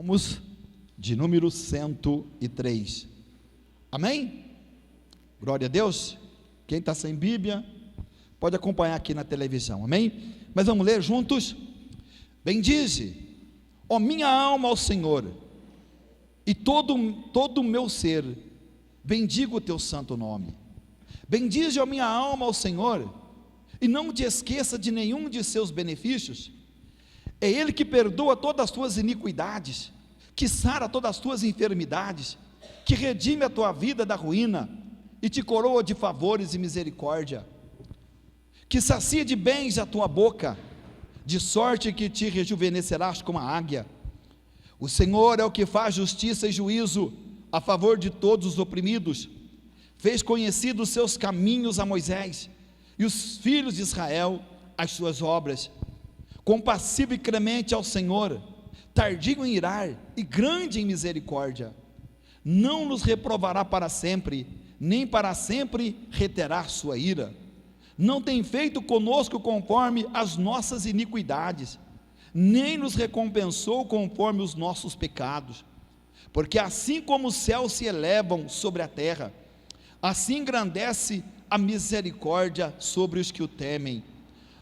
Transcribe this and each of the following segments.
Salmos de número 103. Amém? Glória a Deus. Quem está sem Bíblia, pode acompanhar aqui na televisão, amém? Mas vamos ler juntos. Bendize, ó minha alma, ao Senhor, e todo o meu ser, bendiga o teu santo nome. Bendize, ó minha alma, ao Senhor, e não te esqueça de nenhum de seus benefícios. É Ele que perdoa todas as tuas iniquidades, que sara todas as tuas enfermidades, que redime a tua vida da ruína, e te coroa de favores e misericórdia, que sacia de bens a tua boca, de sorte que te rejuvenescerás como a águia. O Senhor é o que faz justiça e juízo a favor de todos os oprimidos. Fez conhecidos os seus caminhos a Moisés, e os filhos de Israel as suas obras. Compassivo e clemente ao Senhor, tardio em irar e grande em misericórdia. Não nos reprovará para sempre, nem para sempre reterá sua ira. Não tem feito conosco conforme as nossas iniquidades, nem nos recompensou conforme os nossos pecados. Porque assim como os céus se elevam sobre a terra, assim engrandece a misericórdia sobre os que o temem.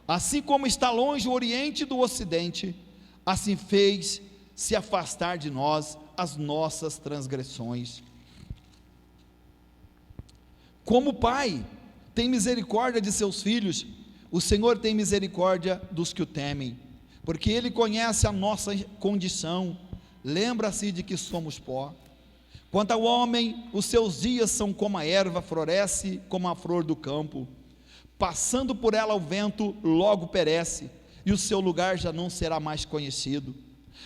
Assim como está longe o oriente do ocidente, assim fez se afastar de nós as nossas transgressões. Como o Pai tem misericórdia de seus filhos, o Senhor tem misericórdia dos que o temem, porque Ele conhece a nossa condição, lembra-se de que somos pó. Quanto ao homem, os seus dias são como a erva, floresce como a flor do campo. Passando por ela o vento, logo perece, e o seu lugar já não será mais conhecido.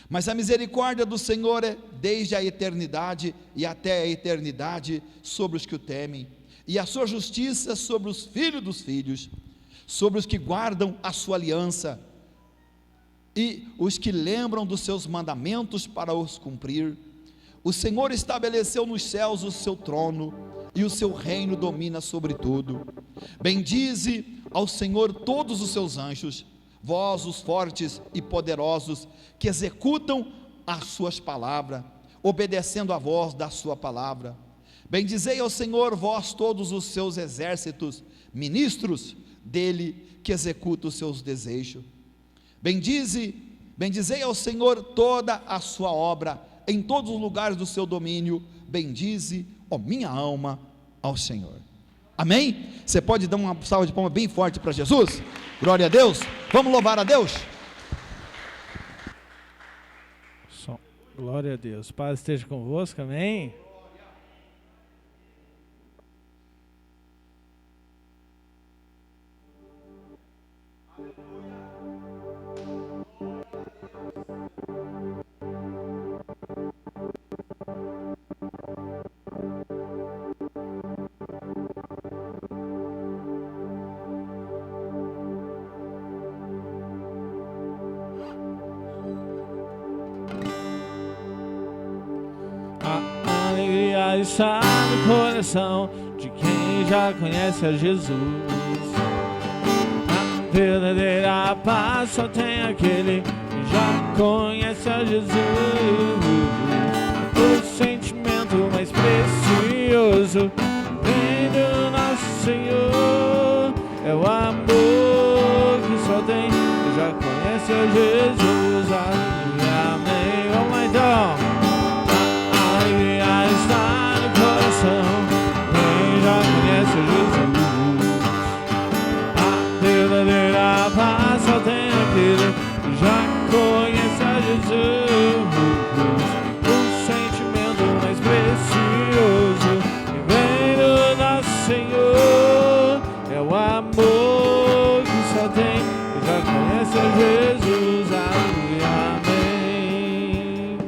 Mas a misericórdia do Senhor é desde a eternidade e até a eternidade sobre os que o temem, e a sua justiça sobre os filhos dos filhos, sobre os que guardam a sua aliança, e os que lembram dos seus mandamentos para os cumprir. O Senhor estabeleceu nos céus o seu trono, e o seu reino domina sobre tudo. Bendize ao Senhor todos os seus anjos, vós os fortes e poderosos, que executam as suas palavras, obedecendo a voz da sua palavra. Bendizei ao Senhor, vós todos os seus exércitos, ministros dele, que executam os seus desejos. Bendizei ao Senhor toda a sua obra, em todos os lugares do seu domínio. Bendize, ó minha alma, ao Senhor. Amém? Você pode dar uma salva de palmas bem forte para Jesus? Glória a Deus. Vamos louvar a Deus? Glória a Deus. Paz esteja convosco, amém? Está no coração de quem já conhece a Jesus. A verdadeira paz só tem aquele que já conhece a Jesus. O sentimento mais precioso vem do nosso Senhor. É o amor que só tem que já conhece a Jesus. Aleluia, amém. Vamos lá então. Está no coração, quem já conhece Jesus. A verdadeira paz só tem aquele que já conhece a Jesus. O sentimento mais precioso que vem do nosso Senhor é o amor que só tem que já conhece a Jesus. Aleluia, amém.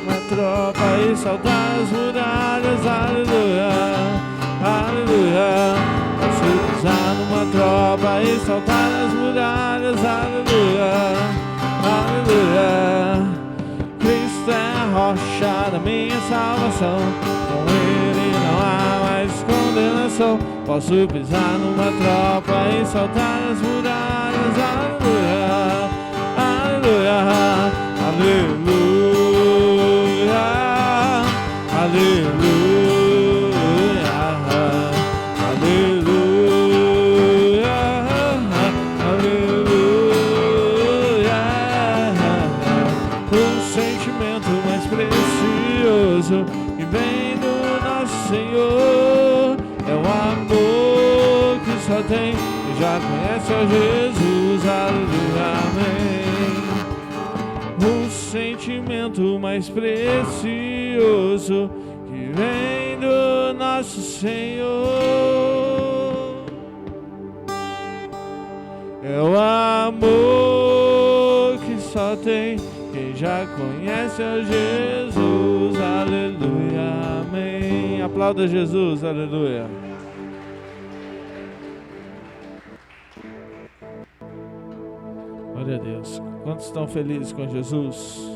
Uma tropa e saltar as muralhas, aleluia, aleluia. Posso pisar numa tropa e saltar as muralhas, aleluia, aleluia. Cristo é a rocha da minha salvação, com Ele não há mais condenação. Posso pisar numa tropa e saltar as muralhas, aleluia, aleluia, aleluia. aleluia, aleluia, aleluia. O sentimento mais precioso que vem do nosso Senhor é o amor que só tem quem já conhece a Jesus, aleluia, amém. O sentimento mais precioso que vem do nosso Senhor é o amor que só tem quem já conhece a Jesus, aleluia, amém. Aplauda Jesus, aleluia. Glória a Deus. Quantos estão felizes com Jesus?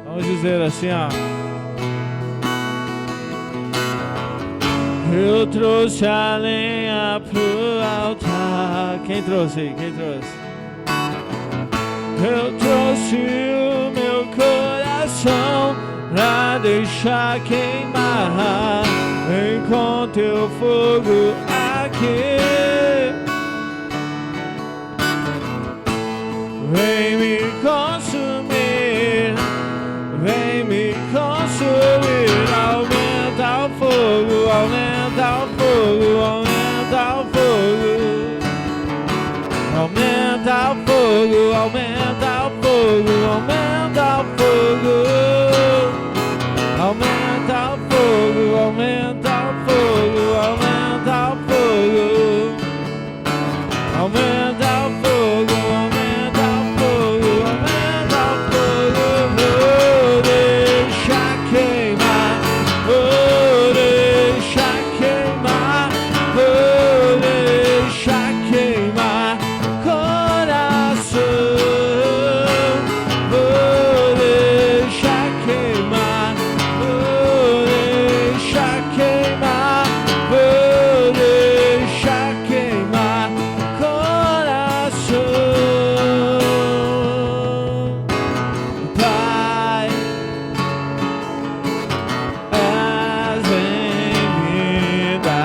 Vamos dizer assim, ó. Eu trouxe a lenha pro altar. Quem trouxe? Quem trouxe? Eu trouxe o meu coração pra deixar queimar. Vem com teu fogo aqui, vem me consumir, vem me consumir. Aumenta o fogo, aumenta o fogo, aumenta o fogo. Aumenta o fogo, aumenta o fogo, aumenta o fogo. Aumenta o fogo, aumenta o fogo, aumenta o fogo. Aumenta o fogo, aumenta o fogo, aumenta o fogo. Vou deixar queimar, vou deixar queimar, vou deixar queimar coração. Vou deixar queimar, vou deixar queimar, vou deixar queimar coração. Pai, és bem-vinda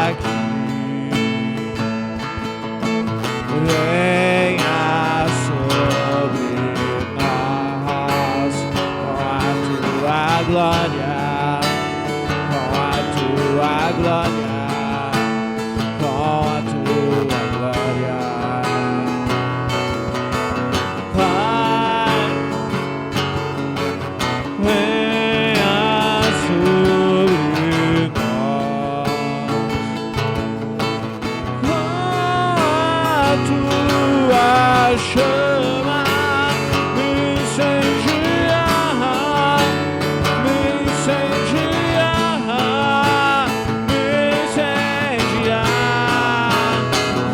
aqui. Venha sobre nós com a tua glória, com a tua glória, com a tua glória. Pai, venha sobre nós com a tua chama, me incendiar, me incendiar, me incendiar.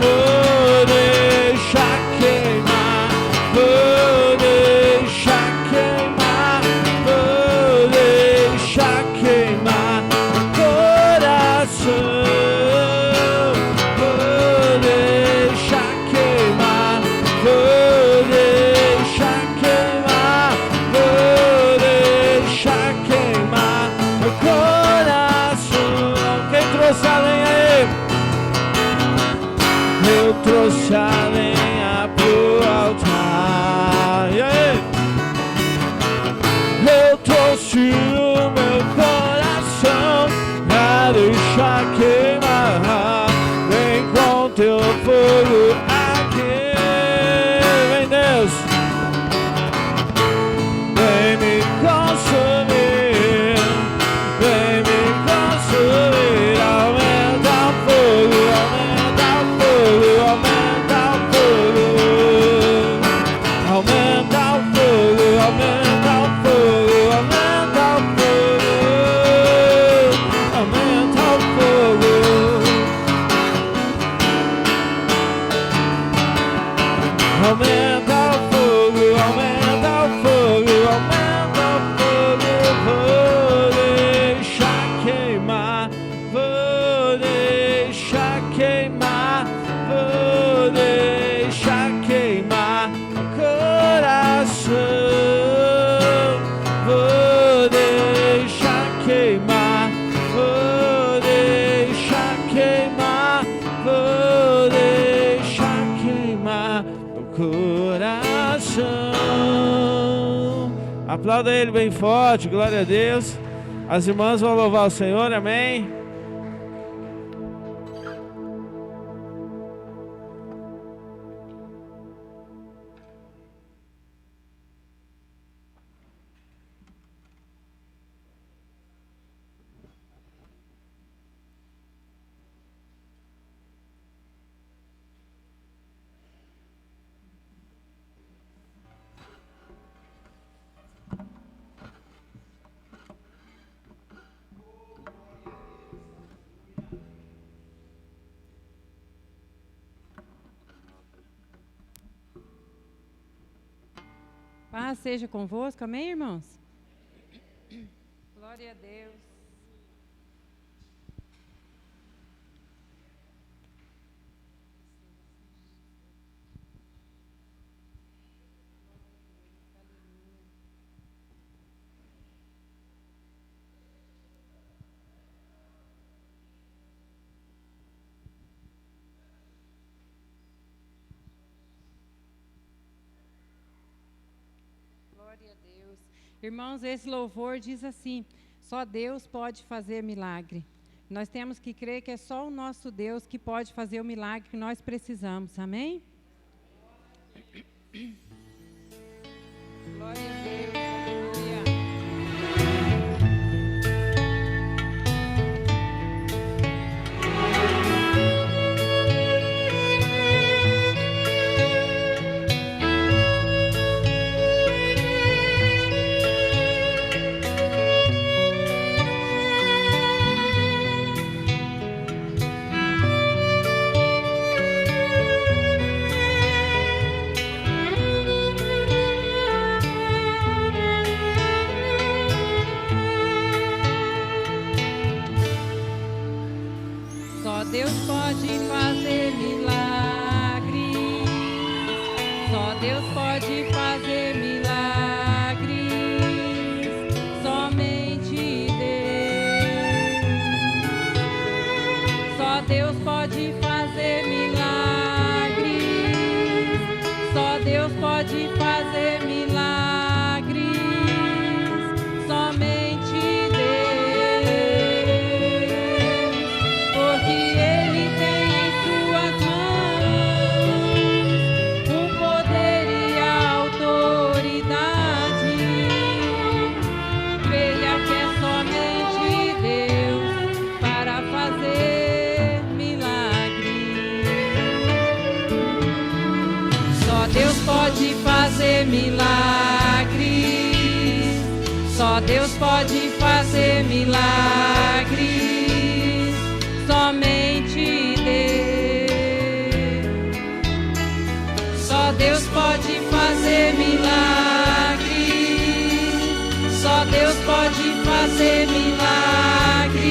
Vou deixar queimar, vou deixar queimar, vou deixar queimar coração. Vou deixar queimar, vou deixar queimar, vou deixar queimar meu coração. Quem trouxe a lenha aí? Eu trouxe a lenha pro altar. E aí? Eu trouxe o meu coração pra deixar queimar. Vem com teu fogo aqui, vem Deus, vem me consumir, vem me consumir. Aumenta o fogo, aumenta o fogo, aumenta o fogo. Aumenta o fogo, aumenta o fogo, aumenta o fogo. Aumenta o fogo. Aumenta o fogo, aumenta o fogo, aumenta o fogo. Vou deixar queimar, vou deixar queimar. no coração. Aplauda Ele bem forte, glória a Deus. As irmãs vão louvar o Senhor, amém. Paz seja convosco, amém, irmãos? Glória a Deus. Glória a Deus. Irmãos, esse louvor diz assim: só Deus pode fazer milagre. Nós temos que crer que é só o nosso Deus que pode fazer o milagre que nós precisamos. Amém? Glória a Deus. Aleluia. Deus pode fazer milagres, só Deus pode fazer milagres, somente Deus. Só Deus pode fazer milagres, só Deus pode fazer milagres, somente pode fazer milagres, só Deus pode fazer milagres, somente Deus. Só Deus pode fazer milagres, só Deus pode fazer milagres,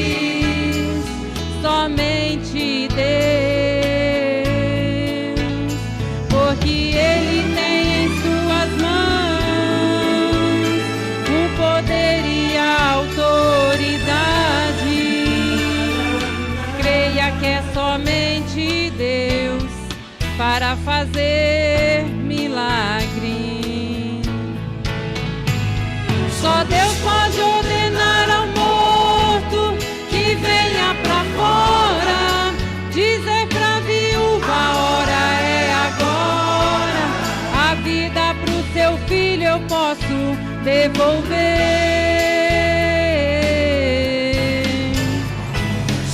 somente Deus. Porque Ele tem em suas mãos o poder e a autoridade. Creia que é somente Deus para fazer milagre. Só Deus pode ordenar ao morto que venha pra fora, dizer pra viúva, a hora é agora. A vida pro seu filho eu posso devolver.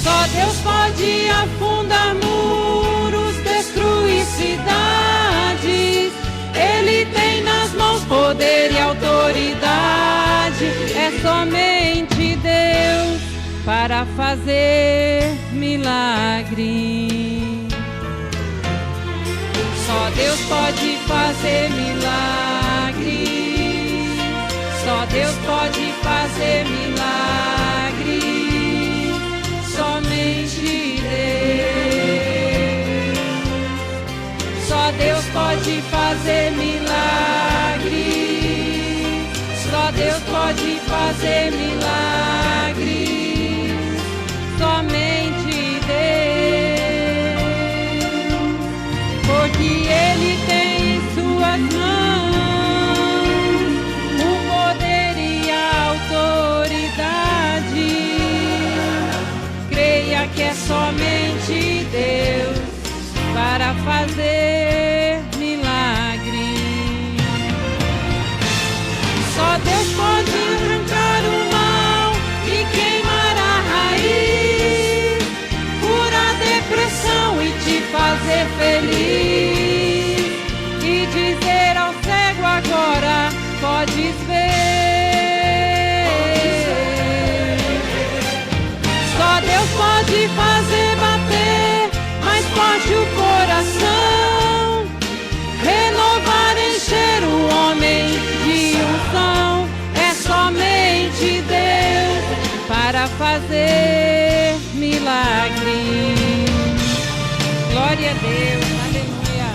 Só Deus pode afundar muros, destruir cidades. Ele tem nas mãos poder e autoridade. É somente Deus para fazer milagre. Só Deus pode fazer milagre. Só Deus pode fazer milagre. Somente Deus. Só Deus pode fazer milagre. Só Deus pode fazer milagre. Somente Deus. Porque Ele Glória a Deus, aleluia.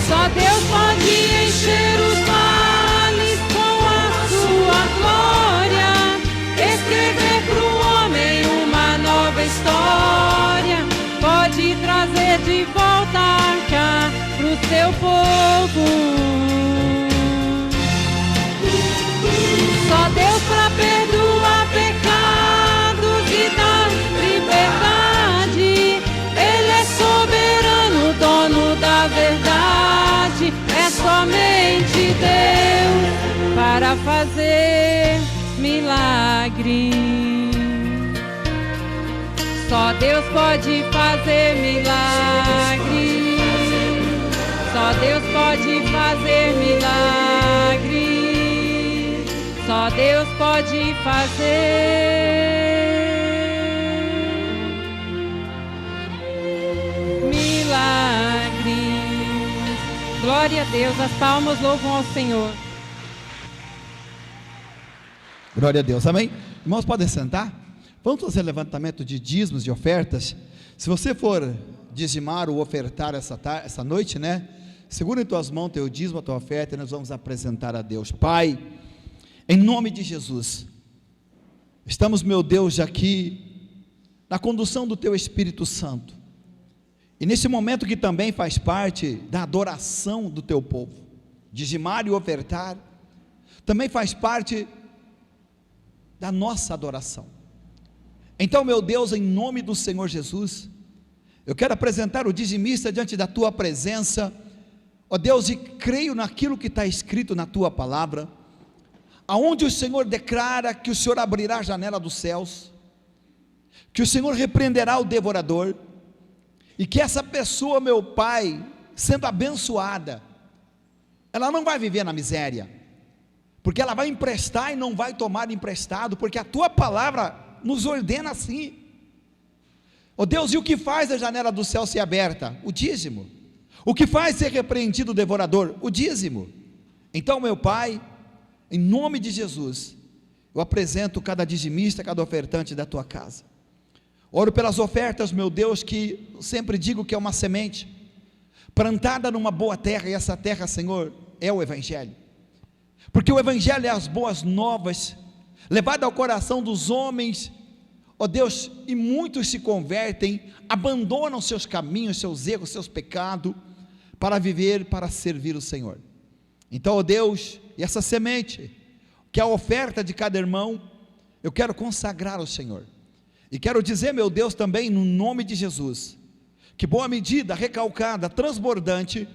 Só Deus pode encher os vales com a sua glória, escrever pro homem uma nova história, pode trazer de volta cá pro seu povo. Só Deus pra perdoar pecados e dar liberdade, Ele é soberano, dono da verdade, é somente Deus para fazer milagre. Só Deus pode fazer milagre. Só Deus pode fazer milagre. Só Deus pode fazer milagres. Glória a Deus, as palmas louvam ao Senhor. Glória a Deus, amém? Irmãos, podem sentar? Vamos fazer levantamento de dízimos e ofertas. Se você for dizimar ou ofertar essa noite, né? Segura em tuas mãos teu dízimo, a tua oferta, e nós vamos apresentar a Deus. Pai, em nome de Jesus, estamos, meu Deus, aqui na condução do teu Espírito Santo, e nesse momento que também faz parte da adoração do teu povo, dizimar e ofertar, também faz parte da nossa adoração. Então, meu Deus, em nome do Senhor Jesus, eu quero apresentar o dizimista diante da tua presença, ó Deus, e creio naquilo que está escrito na tua palavra, aonde o Senhor declara que o Senhor abrirá a janela dos céus, que o Senhor repreenderá o devorador, e que essa pessoa, meu Pai, sendo abençoada, ela não vai viver na miséria, porque ela vai emprestar e não vai tomar emprestado, porque a tua palavra nos ordena assim. Ó Deus, e o que faz a janela do céu ser aberta? O dízimo. O que faz ser repreendido o devorador? O dízimo. Então, meu Pai, em nome de Jesus, eu apresento cada dizimista, cada ofertante da tua casa. Oro pelas ofertas, meu Deus, que eu sempre digo que é uma semente plantada numa boa terra, e essa terra, Senhor, é o Evangelho, porque o Evangelho é as boas novas, levado ao coração dos homens, ó Deus, e muitos se convertem, abandonam seus caminhos, seus erros, seus pecados, para viver, para servir o Senhor. Então, ó Deus, e essa semente, que é a oferta de cada irmão, eu quero consagrar ao Senhor, e quero dizer, meu Deus, também no nome de Jesus, que boa medida, recalcada, transbordante,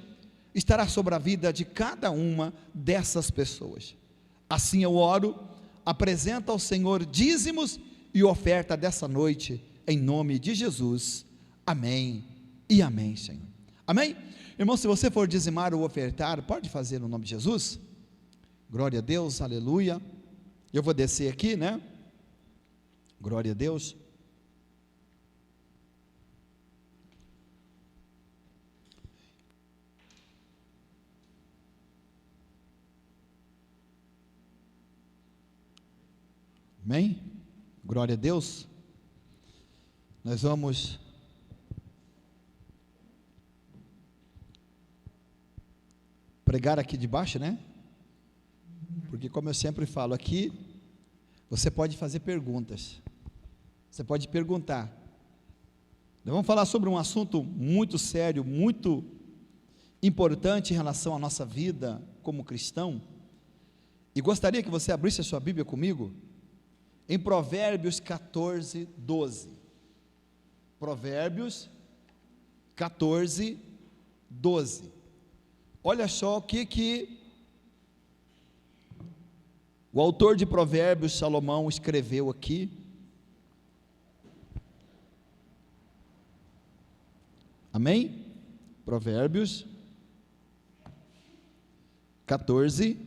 estará sobre a vida de cada uma dessas pessoas. Assim eu oro, apresento ao Senhor dízimos e oferta dessa noite, em nome de Jesus, amém e amém, Senhor, amém? Irmão, se você for dizimar ou ofertar, pode fazer no nome de Jesus, glória a Deus, aleluia. Eu vou descer aqui, né? Glória a Deus. Amém? Glória a Deus. Nós vamos pregar aqui debaixo, né? Porque, como eu sempre falo aqui, você pode fazer perguntas, você pode perguntar. Nós vamos falar sobre um assunto muito sério, muito importante em relação à nossa vida como cristão, e gostaria que você abrisse a sua Bíblia comigo, em Provérbios 14, 12, Provérbios 14, 12, olha só o que o autor de Provérbios, Salomão, escreveu aqui. Amém? Provérbios 14,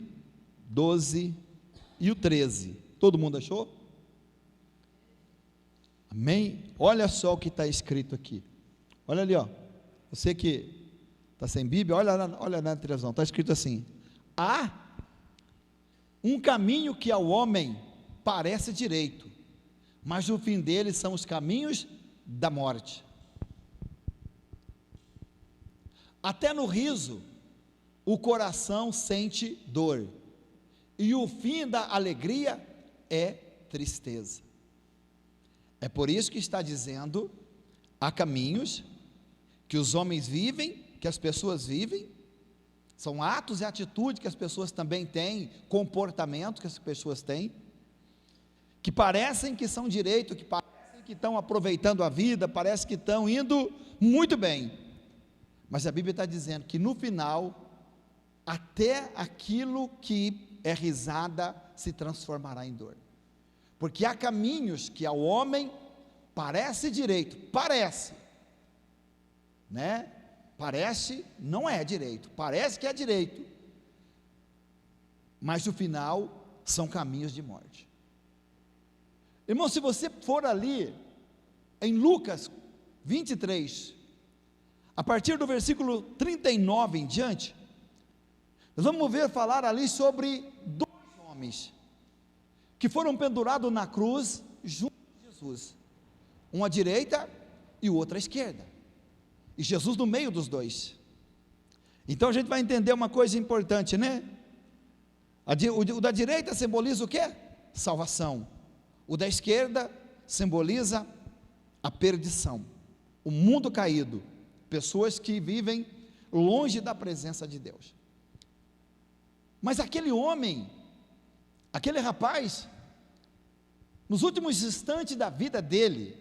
12 e o 13. Todo mundo achou? Amém? Olha só o que está escrito aqui. Olha ali, ó. Você que está sem Bíblia, olha na televisão, está escrito assim: há um caminho que ao homem parece direito, mas o fim dele são os caminhos da morte. Até no riso o coração sente dor, e o fim da alegria é tristeza. É por isso que está dizendo: há caminhos que os homens vivem, que as pessoas vivem, são atos e atitudes que as pessoas também têm, comportamentos que as pessoas têm, que parecem que são direito, que parecem que estão aproveitando a vida, parece que estão indo muito bem, mas a Bíblia está dizendo que no final, até aquilo que é risada se transformará em dor, porque há caminhos que ao homem parece direito, parece, né? Parece, não é direito, parece que é direito, mas no final são caminhos de morte. Irmão, se você for ali em Lucas 23, a partir do versículo 39 em diante, nós vamos ver falar ali sobre dois homens que foram pendurados na cruz junto com Jesus, um à direita e o outro à esquerda, e Jesus no meio dos dois. Então a gente vai entender uma coisa importante, né? O da direita simboliza o quê? Salvação. O da esquerda simboliza a perdição, o mundo caído, pessoas que vivem longe da presença de Deus. Mas aquele homem, aquele rapaz, nos últimos instantes da vida dele,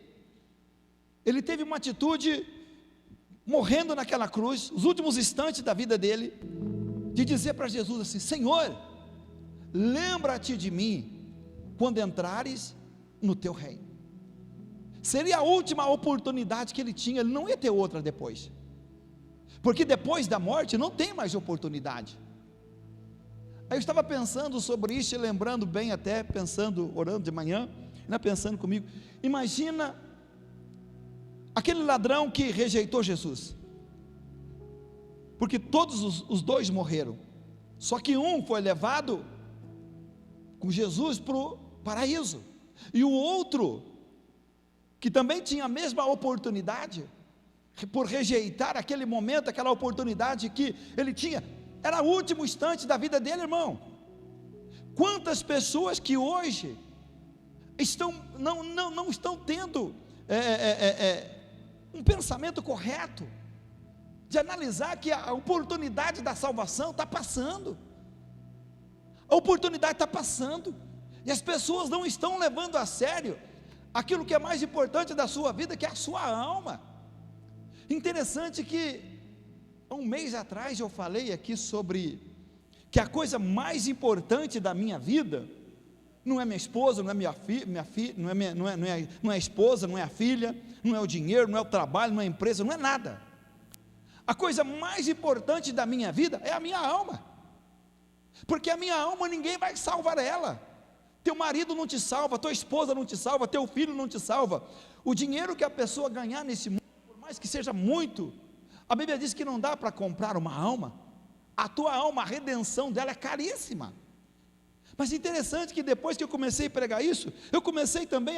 ele teve uma atitude, morrendo naquela cruz, os últimos instantes da vida dele, de dizer para Jesus assim: Senhor, lembra-te de mim quando entrares no teu reino. Seria a última oportunidade que ele tinha, ele não ia ter outra depois, porque depois da morte não tem mais oportunidade. Aí eu estava pensando sobre isso e lembrando bem, até pensando, orando de manhã, pensando comigo, imagina aquele ladrão que rejeitou Jesus, porque todos os dois morreram, só que um foi levado com Jesus para o paraíso, e o outro, que também tinha a mesma oportunidade, por rejeitar aquele momento, aquela oportunidade que ele tinha, era o último instante da vida dele, irmão. Quantas pessoas que hoje não estão tendo um pensamento correto, de analisar que a oportunidade da salvação está passando, a oportunidade está passando, e as pessoas não estão levando a sério aquilo que é mais importante da sua vida, que é a sua alma. Interessante que há um mês atrás eu falei aqui sobre que a coisa mais importante da minha vida não é minha esposa, não é minha filha, não é a esposa, não é a filha, não é o dinheiro, não é o trabalho, não é a empresa, não é nada. A coisa mais importante da minha vida é a minha alma, porque a minha alma ninguém vai salvar ela. Teu marido não te salva, tua esposa não te salva, teu filho não te salva. O dinheiro que a pessoa ganhar nesse mundo, por mais que seja muito, a Bíblia diz que não dá para comprar uma alma. A tua alma, a redenção dela é caríssima. Mas interessante que depois que eu comecei a pregar isso, eu comecei também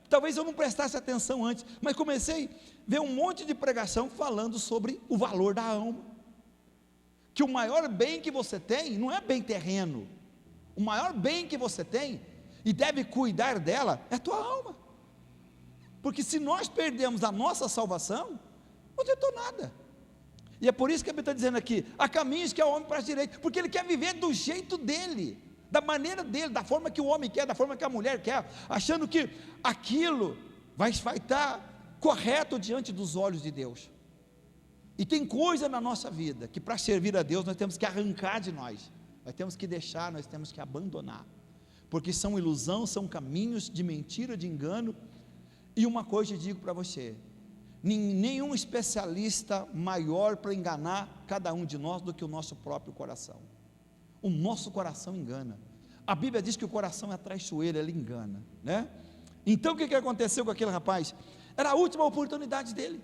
talvez eu não prestasse atenção antes, mas comecei a ver um monte de pregação falando sobre o valor da alma, que o maior bem que você tem, não é bem terreno, o maior bem que você tem, e deve cuidar dela, é a tua alma, porque se nós perdemos a nossa salvação, não adiantou nada. E é por isso que a Bíblia está dizendo aqui, há caminhos que é o homem para a direita, porque ele quer viver do jeito dele, da maneira dele, da forma que o homem quer, da forma que a mulher quer, achando que aquilo vai estar correto diante dos olhos de Deus. E tem coisa na nossa vida, que para servir a Deus, nós temos que arrancar de nós, nós temos que deixar, nós temos que abandonar, porque são ilusão, são caminhos de mentira, de engano. E uma coisa eu digo para você, nenhum especialista maior para enganar cada um de nós do que o nosso próprio coração. O nosso coração engana, A Bíblia diz que o coração é traiçoeiro, ele engana, né? Então o que aconteceu com aquele rapaz? Era a última oportunidade dele.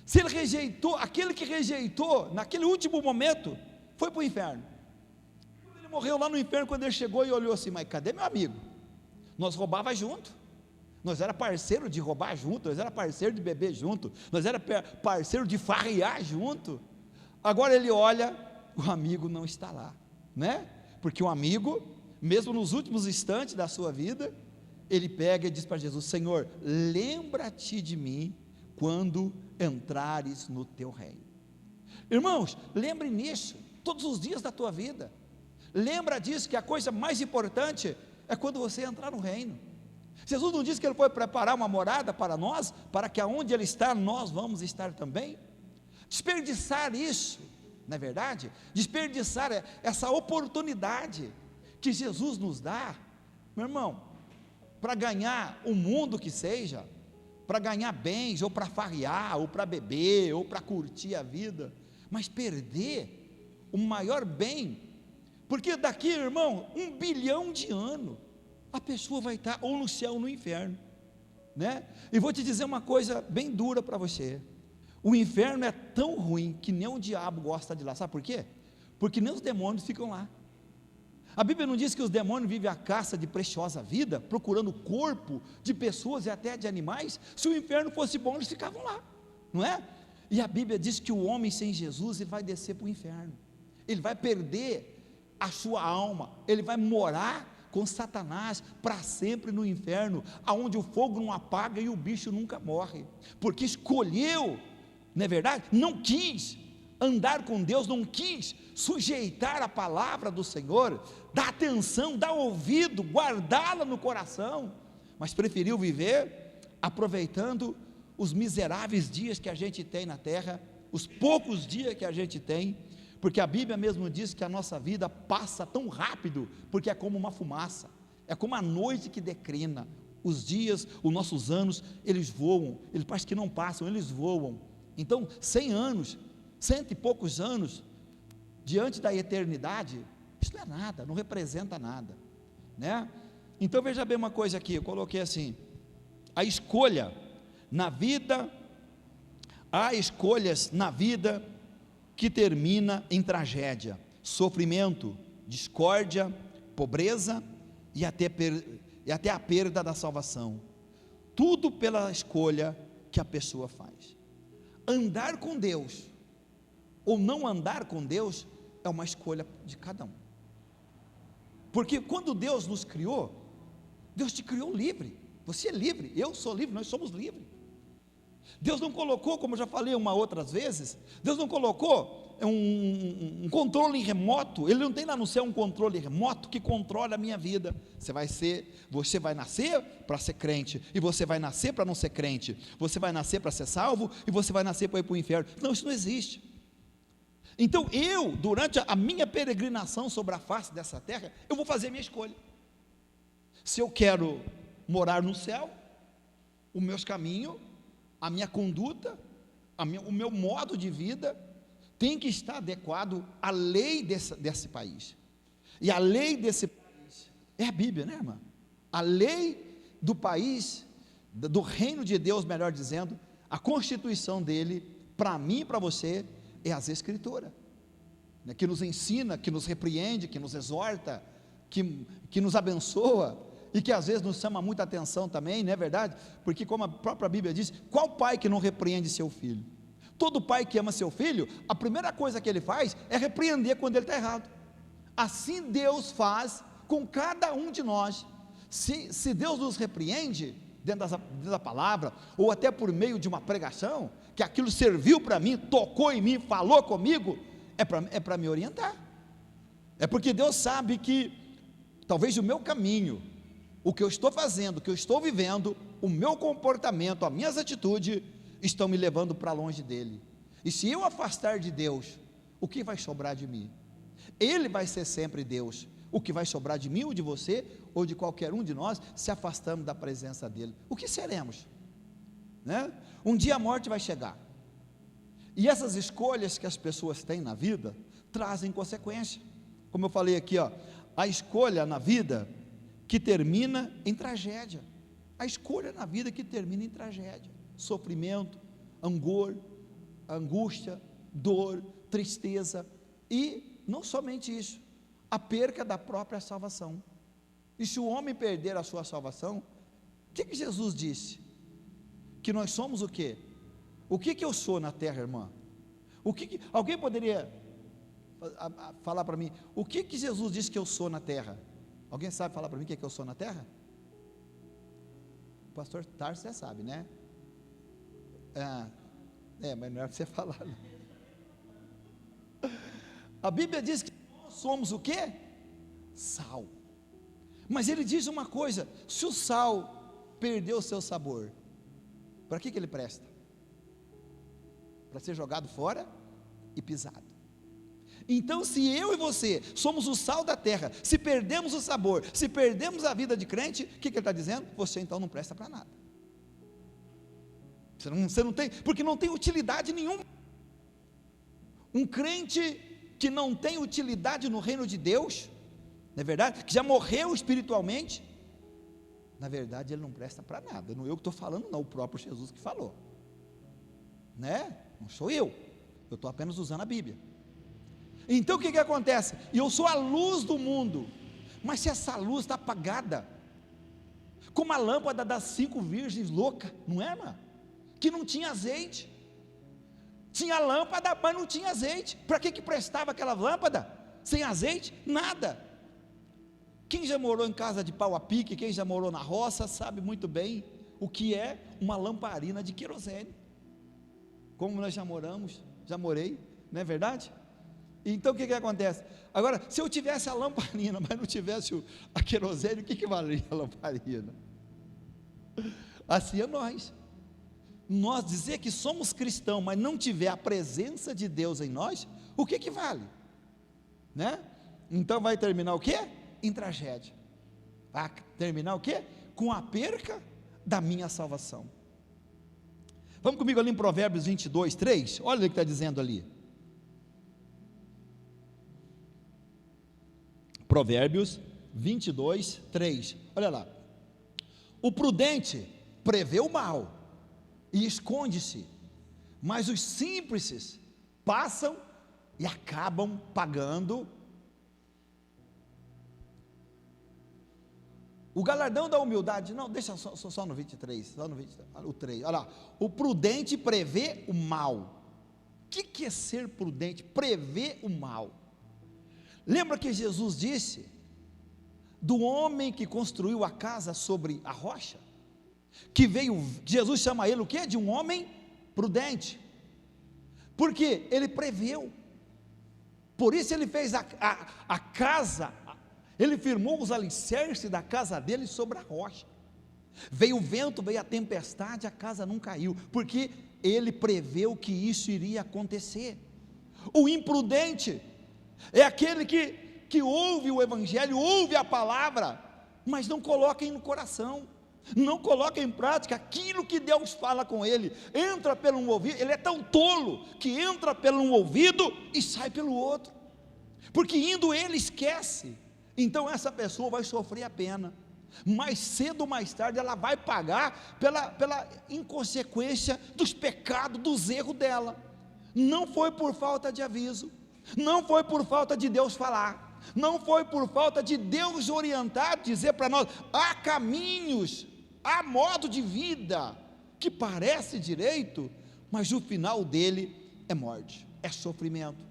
Se ele rejeitou, aquele que rejeitou, naquele último momento, foi para o inferno. Ele morreu lá no inferno, quando ele chegou e olhou assim: mas cadê meu amigo? Nós roubava junto, nós era parceiro de roubar junto, nós era parceiro de beber junto, nós era parceiro de farrear junto. Agora ele olha, o amigo não está lá, né? Porque o amigo, mesmo nos últimos instantes da sua vida, ele pega e diz para Jesus: Senhor, lembra-te de mim quando entrares no teu reino. Irmãos, lembre nisso, todos os dias da tua vida. Lembra disso, que a coisa mais importante é quando você entrar no reino. Jesus não disse que Ele foi preparar uma morada para nós, para que aonde Ele está, nós vamos estar também? Desperdiçar isso, não é verdade? Desperdiçar essa oportunidade que Jesus nos dá, meu irmão, para ganhar o mundo que seja, para ganhar bens, ou para farrear, ou para beber, ou para curtir a vida, mas perder o maior bem, porque daqui, irmão, 1 bilhão de anos, a pessoa vai estar ou no céu ou no inferno, né? E vou te dizer uma coisa bem dura para você: o inferno é tão ruim que nem o diabo gosta de lá. Sabe por quê? Porque nem os demônios ficam lá. A Bíblia não diz que os demônios vivem a caça de preciosa vida, procurando o corpo de pessoas e até de animais? Se o inferno fosse bom, eles ficavam lá, não é? E a Bíblia diz que o homem sem Jesus, ele vai descer para o inferno, ele vai perder a sua alma, ele vai morar com Satanás para sempre no inferno, aonde o fogo não apaga e o bicho nunca morre, porque escolheu, não é verdade? Não quis andar com Deus, não quis sujeitar a palavra do Senhor, dar atenção, dar ouvido, guardá-la no coração, mas preferiu viver aproveitando os miseráveis dias que a gente tem na terra, os poucos dias que a gente tem, porque a Bíblia mesmo diz que a nossa vida passa tão rápido, porque é como uma fumaça, é como a noite que declina. Os dias, os nossos anos, eles voam, eles parece que não passam, eles voam. Então 100 anos, 100 e poucos anos, diante da eternidade, isso não é nada, não representa nada, né? Então veja bem uma coisa aqui, eu coloquei assim: a escolha na vida, há escolhas na vida que termina em tragédia, sofrimento, discórdia, pobreza e até a perda da salvação, tudo pela escolha que a pessoa faz. Andar com Deus ou não andar com Deus é uma escolha de cada um, porque quando Deus nos criou, Deus te criou livre, você é livre, eu sou livre, nós somos livres. Deus não colocou, como eu já falei outras vezes, Deus não colocou um controle remoto, Ele não tem lá no céu um controle remoto que controle a minha vida. Você vai nascer para ser crente, e você vai nascer para não ser crente, você vai nascer para ser salvo, e você vai nascer para ir para o inferno. Não, isso não existe. Então durante a minha peregrinação sobre a face dessa terra, eu vou fazer a minha escolha. Se eu quero morar no céu, os meus caminhos, a minha conduta, o meu modo de vida tem que estar adequado à lei desse país. E a lei desse país é a Bíblia, né, irmã? A lei do país, do reino de Deus, melhor dizendo, a constituição dele, para mim e para você, é as Escrituras, né, que nos ensina, que nos repreende, que nos exorta, que nos abençoa, e que às vezes nos chama muita atenção também, não é verdade? Porque como a própria Bíblia diz, qual pai que não repreende seu filho? Todo pai que ama seu filho, a primeira coisa que ele faz é repreender quando ele está errado. Assim Deus faz com cada um de nós. Se Deus nos repreende dentro da palavra, ou até por meio de uma pregação, que aquilo serviu para mim, tocou em mim, falou comigo, é para me orientar. É porque Deus sabe que talvez o meu caminho, o que eu estou fazendo, o que eu estou vivendo, o meu comportamento, as minhas atitudes, estão me levando para longe dele. E se eu afastar de Deus, o que vai sobrar de mim? Ele vai ser sempre Deus. O que vai sobrar de mim ou de você, ou de qualquer um de nós, se afastamos da presença dele? O que seremos? Né? Um dia a morte vai chegar. E essas escolhas que as pessoas têm na vida, trazem consequência. Como eu falei aqui, a escolha na vida que termina em tragédia. A escolha na vida que termina em tragédia, sofrimento, angústia, dor, tristeza, e não somente isso, a perca da própria salvação. E se o homem perder a sua salvação, o que Jesus disse? Que nós somos o quê? O que eu sou na terra, irmã? Alguém poderia falar para mim, o que Jesus disse que eu sou na terra? Alguém sabe falar para mim o que eu sou na terra? O pastor Tarso você sabe, né? Mas não é para você falar. A Bíblia diz que nós somos o quê? Sal. Mas ele diz uma coisa: se o sal perdeu o seu sabor, para que ele presta? Para ser jogado fora e pisado. Então, se eu e você somos o sal da terra, se perdemos o sabor, se perdemos a vida de crente, o que ele está dizendo? Você então não presta para nada. Você não tem, porque não tem utilidade nenhuma. Um crente que não tem utilidade no reino de Deus, não é verdade? Que já morreu espiritualmente, na verdade ele não presta para nada. Não eu que estou falando, não, o próprio Jesus que falou, né? Não sou eu estou apenas usando a Bíblia. Então o que acontece? Eu sou a luz do mundo, mas se essa luz está apagada, como a lâmpada das 5 virgens louca, não é, irmã? Que não tinha azeite, tinha lâmpada, mas não tinha azeite. Para que prestava aquela lâmpada sem azeite? Nada. Quem já morou em casa de pau a pique, quem já morou na roça, sabe muito bem o que é uma lamparina de querosene. Como nós já morei, não é verdade? Então o que acontece? Agora, se eu tivesse a lamparina, mas não tivesse a querosene, o que valeria a lamparina? Assim é nós dizer que somos cristãos, mas não tiver a presença de Deus em nós, o que vale? Né? Então vai terminar o quê? Em tragédia. Vai terminar o quê? Com a perca da minha salvação. Vamos comigo ali em Provérbios 22, 3, olha o que está dizendo ali. Provérbios 22, 3, olha lá. O prudente prevê o mal e esconde-se, mas os simples passam e acabam pagando. O galardão da humildade, não, deixa só no 23, só no 23, o 3, olha lá. O prudente prevê o mal. O que é ser prudente? Prever o mal. Lembra que Jesus disse do homem que construiu a casa sobre a rocha? Que veio, Jesus chama ele o quê? De um homem prudente, porque ele preveu, por isso ele fez a casa, ele firmou os alicerces da casa dele sobre a rocha. Veio o vento, veio a tempestade, a casa não caiu, porque ele preveu que isso iria acontecer. O imprudente é aquele que ouve o evangelho, ouve a palavra, mas não coloca no coração, não coloca em prática aquilo que Deus fala com ele. Entra pelo um ouvido, ele é tão tolo que entra pelo um ouvido e sai pelo outro, porque indo ele esquece. Então essa pessoa vai sofrer a pena, mais cedo ou mais tarde ela vai pagar pela inconsequência dos pecados, dos erros dela. Não foi por falta de aviso, não foi por falta de Deus falar, não foi por falta de Deus orientar, dizer para nós: há caminhos, há modo de vida que parece direito, mas o final dele é morte, é sofrimento.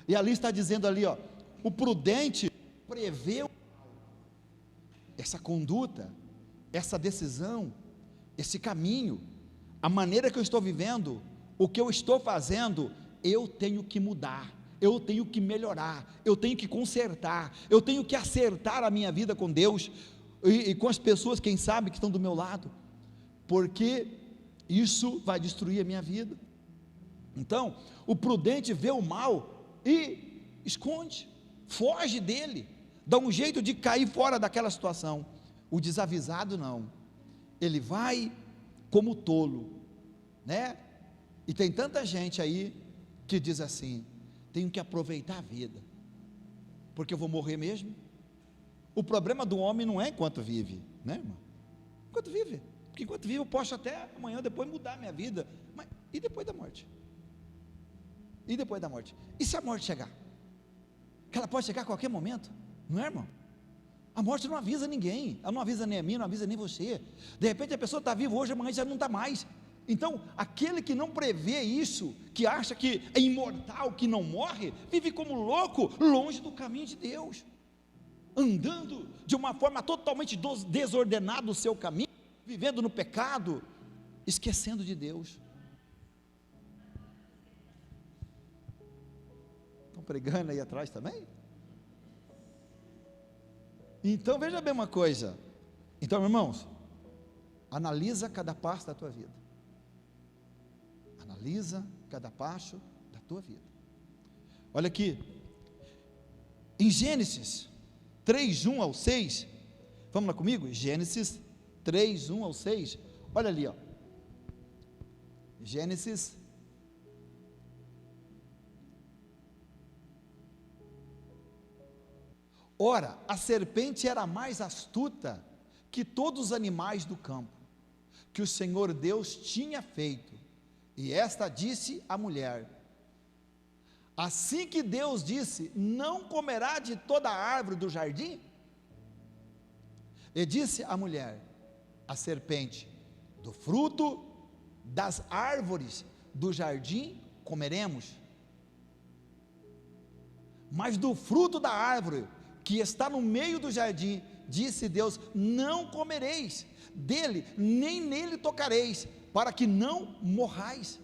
E ali está dizendo ali, ó, o prudente prevê essa conduta, essa decisão, esse caminho, a maneira que eu estou vivendo, o que eu estou fazendo, eu tenho que mudar, eu tenho que melhorar, eu tenho que consertar, eu tenho que acertar a minha vida com Deus e com as pessoas, quem sabe, que estão do meu lado, porque isso vai destruir a minha vida. Então, o prudente vê o mal e esconde, foge dele, dá um jeito de cair fora daquela situação. O desavisado não, ele vai como tolo, né? E tem tanta gente aí que diz assim: tenho que aproveitar a vida, porque eu vou morrer mesmo, O problema do homem não é enquanto vive, né, irmão? Enquanto vive, porque enquanto vive eu posso até amanhã, depois mudar a minha vida, mas e depois da morte? E depois da morte? E se a morte chegar? Que ela pode chegar a qualquer momento, não é, irmão? A morte não avisa ninguém, ela não avisa nem a mim, não avisa nem você. De repente a pessoa está viva hoje, amanhã já não está mais. Então, aquele que não prevê isso, que acha que é imortal, que não morre, vive como louco, longe do caminho de Deus, andando de uma forma totalmente desordenada o seu caminho, vivendo no pecado, esquecendo de Deus. Estão pregando aí atrás também? Então veja bem uma coisa. Então, irmãos, analisa cada passo da tua vida. Analisa cada passo da tua vida. Olha aqui, em Gênesis 3, 1 ao 6, vamos lá comigo? Gênesis 3, 1 ao 6, olha ali, ó. Gênesis 'Ora, a serpente era mais astuta que todos os animais do campo, que o Senhor Deus tinha feito, e esta disse à mulher: assim que Deus disse, não comerá de toda a árvore do jardim? E disse a mulher, a serpente: do fruto das árvores do jardim comeremos, mas do fruto da árvore que está no meio do jardim, disse Deus, não comereis dele, nem nele tocareis, para que não morrais.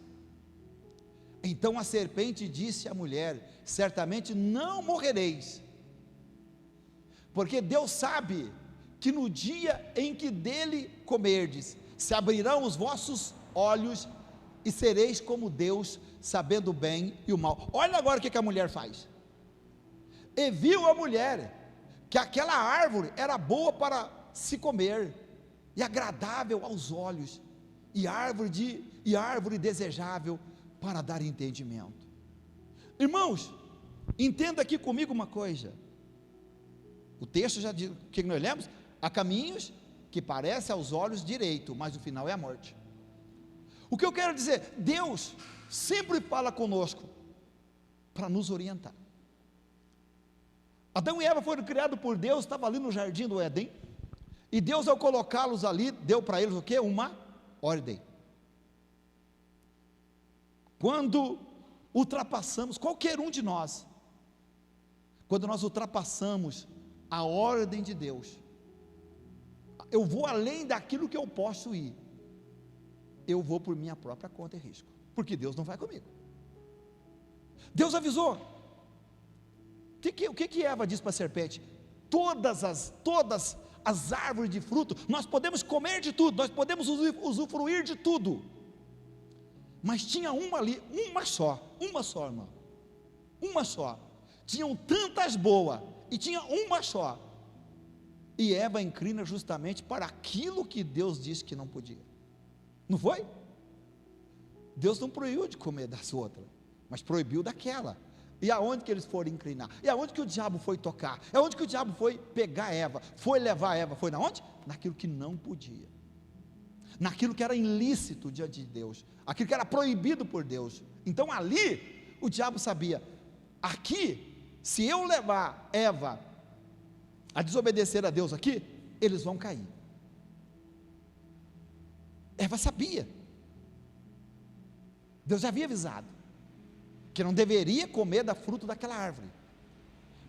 Então a serpente disse à mulher, certamente não morrereis, porque Deus sabe que no dia em que dele comerdes, se abrirão os vossos olhos, e sereis como Deus, sabendo o bem e o mal. Olha agora o que a mulher faz. E viu a mulher que aquela árvore era boa para se comer, e agradável aos olhos, e árvore desejável para dar entendimento. Irmãos, entenda aqui comigo uma coisa. O texto já diz, o que nós lemos? Há caminhos que parecem aos olhos direito, mas o final é a morte. O que eu quero dizer, Deus sempre fala conosco para nos orientar. Adão e Eva foram criados por Deus, estavam ali no jardim do Éden, e Deus, ao colocá-los ali, deu para eles o quê? Uma ordem. Quando ultrapassamos, qualquer um de nós, quando nós ultrapassamos a ordem de Deus, eu vou além daquilo que eu posso ir, eu vou por minha própria conta e risco, porque Deus não vai comigo. Deus avisou. O que Eva disse para a serpente? Todas as árvores de fruto, nós podemos comer de tudo, nós podemos usufruir de tudo, mas tinha uma ali, uma só, irmão, uma só. Tinham tantas boas, e tinha uma só, e Eva inclina justamente para aquilo que Deus disse que não podia. Não foi? Deus não proibiu de comer das outras, mas proibiu daquela. E aonde que eles foram inclinar? E aonde que o diabo foi tocar? É onde que o diabo foi pegar Eva? Foi levar Eva? Foi na onde? Naquilo que não podia, naquilo que era ilícito diante de Deus, aquilo que era proibido por Deus. Então ali, o diabo sabia, aqui, se eu levar Eva a desobedecer a Deus aqui, eles vão cair. Eva sabia, Deus já havia avisado, que não deveria comer da fruto daquela árvore.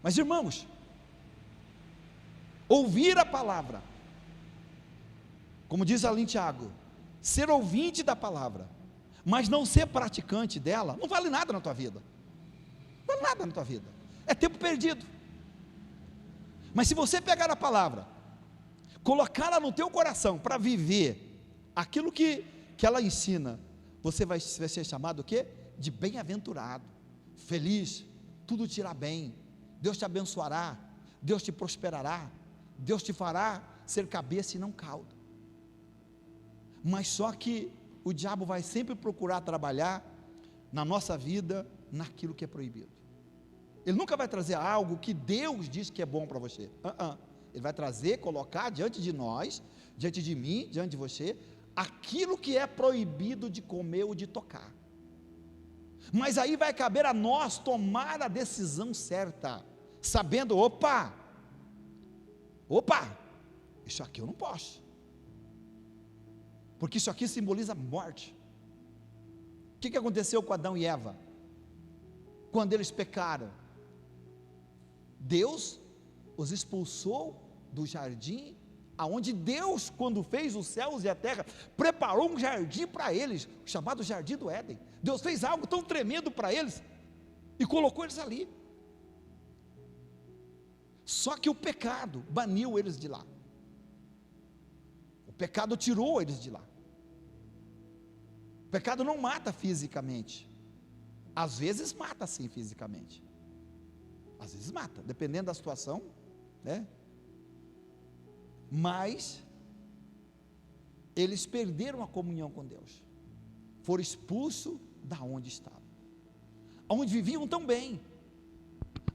Mas irmãos, ouvir a palavra, como diz ali em Tiago, ser ouvinte da palavra, mas não ser praticante dela, não vale nada na tua vida, não vale nada na tua vida, é tempo perdido. Mas se você pegar a palavra, colocá-la no teu coração, para viver aquilo que ela ensina, você vai ser chamado o quê? De bem-aventurado, feliz, tudo te irá bem, Deus te abençoará, Deus te prosperará, Deus te fará ser cabeça e não cauda. Mas só que o diabo vai sempre procurar trabalhar na nossa vida, naquilo que é proibido. Ele nunca vai trazer algo que Deus diz que é bom para você. Ele vai trazer, colocar diante de nós, diante de mim, diante de você, aquilo que é proibido de comer ou de tocar. Mas aí vai caber a nós tomar a decisão certa, sabendo, opa, isso aqui eu não posso, porque isso aqui simboliza morte. O que aconteceu com Adão e Eva? Quando eles pecaram, Deus os expulsou do jardim, aonde Deus, quando fez os céus e a terra, preparou um jardim para eles, chamado Jardim do Éden. Deus fez algo tão tremendo para eles, e colocou eles ali. Só que o pecado baniu eles de lá, o pecado tirou eles de lá. O pecado não mata fisicamente, às vezes mata sim fisicamente, às vezes mata, dependendo da situação, né? Mas eles perderam a comunhão com Deus, foram expulsos da onde estavam, aonde viviam tão bem,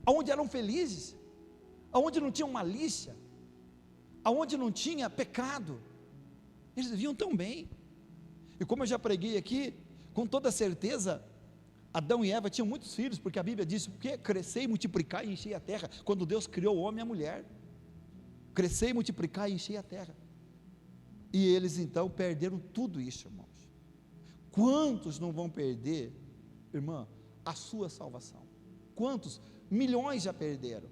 aonde eram felizes, aonde não tinham malícia, aonde não tinha pecado, eles viviam tão bem. E como eu já preguei aqui, com toda certeza, Adão e Eva tinham muitos filhos, porque a Bíblia diz, porque crescer e multiplicar e encher a terra, quando Deus criou o homem e a mulher, crescer e multiplicar e encher a terra, e eles então perderam tudo isso, irmãos. Quantos não vão perder, irmã, a sua salvação? Quantos? Milhões já perderam.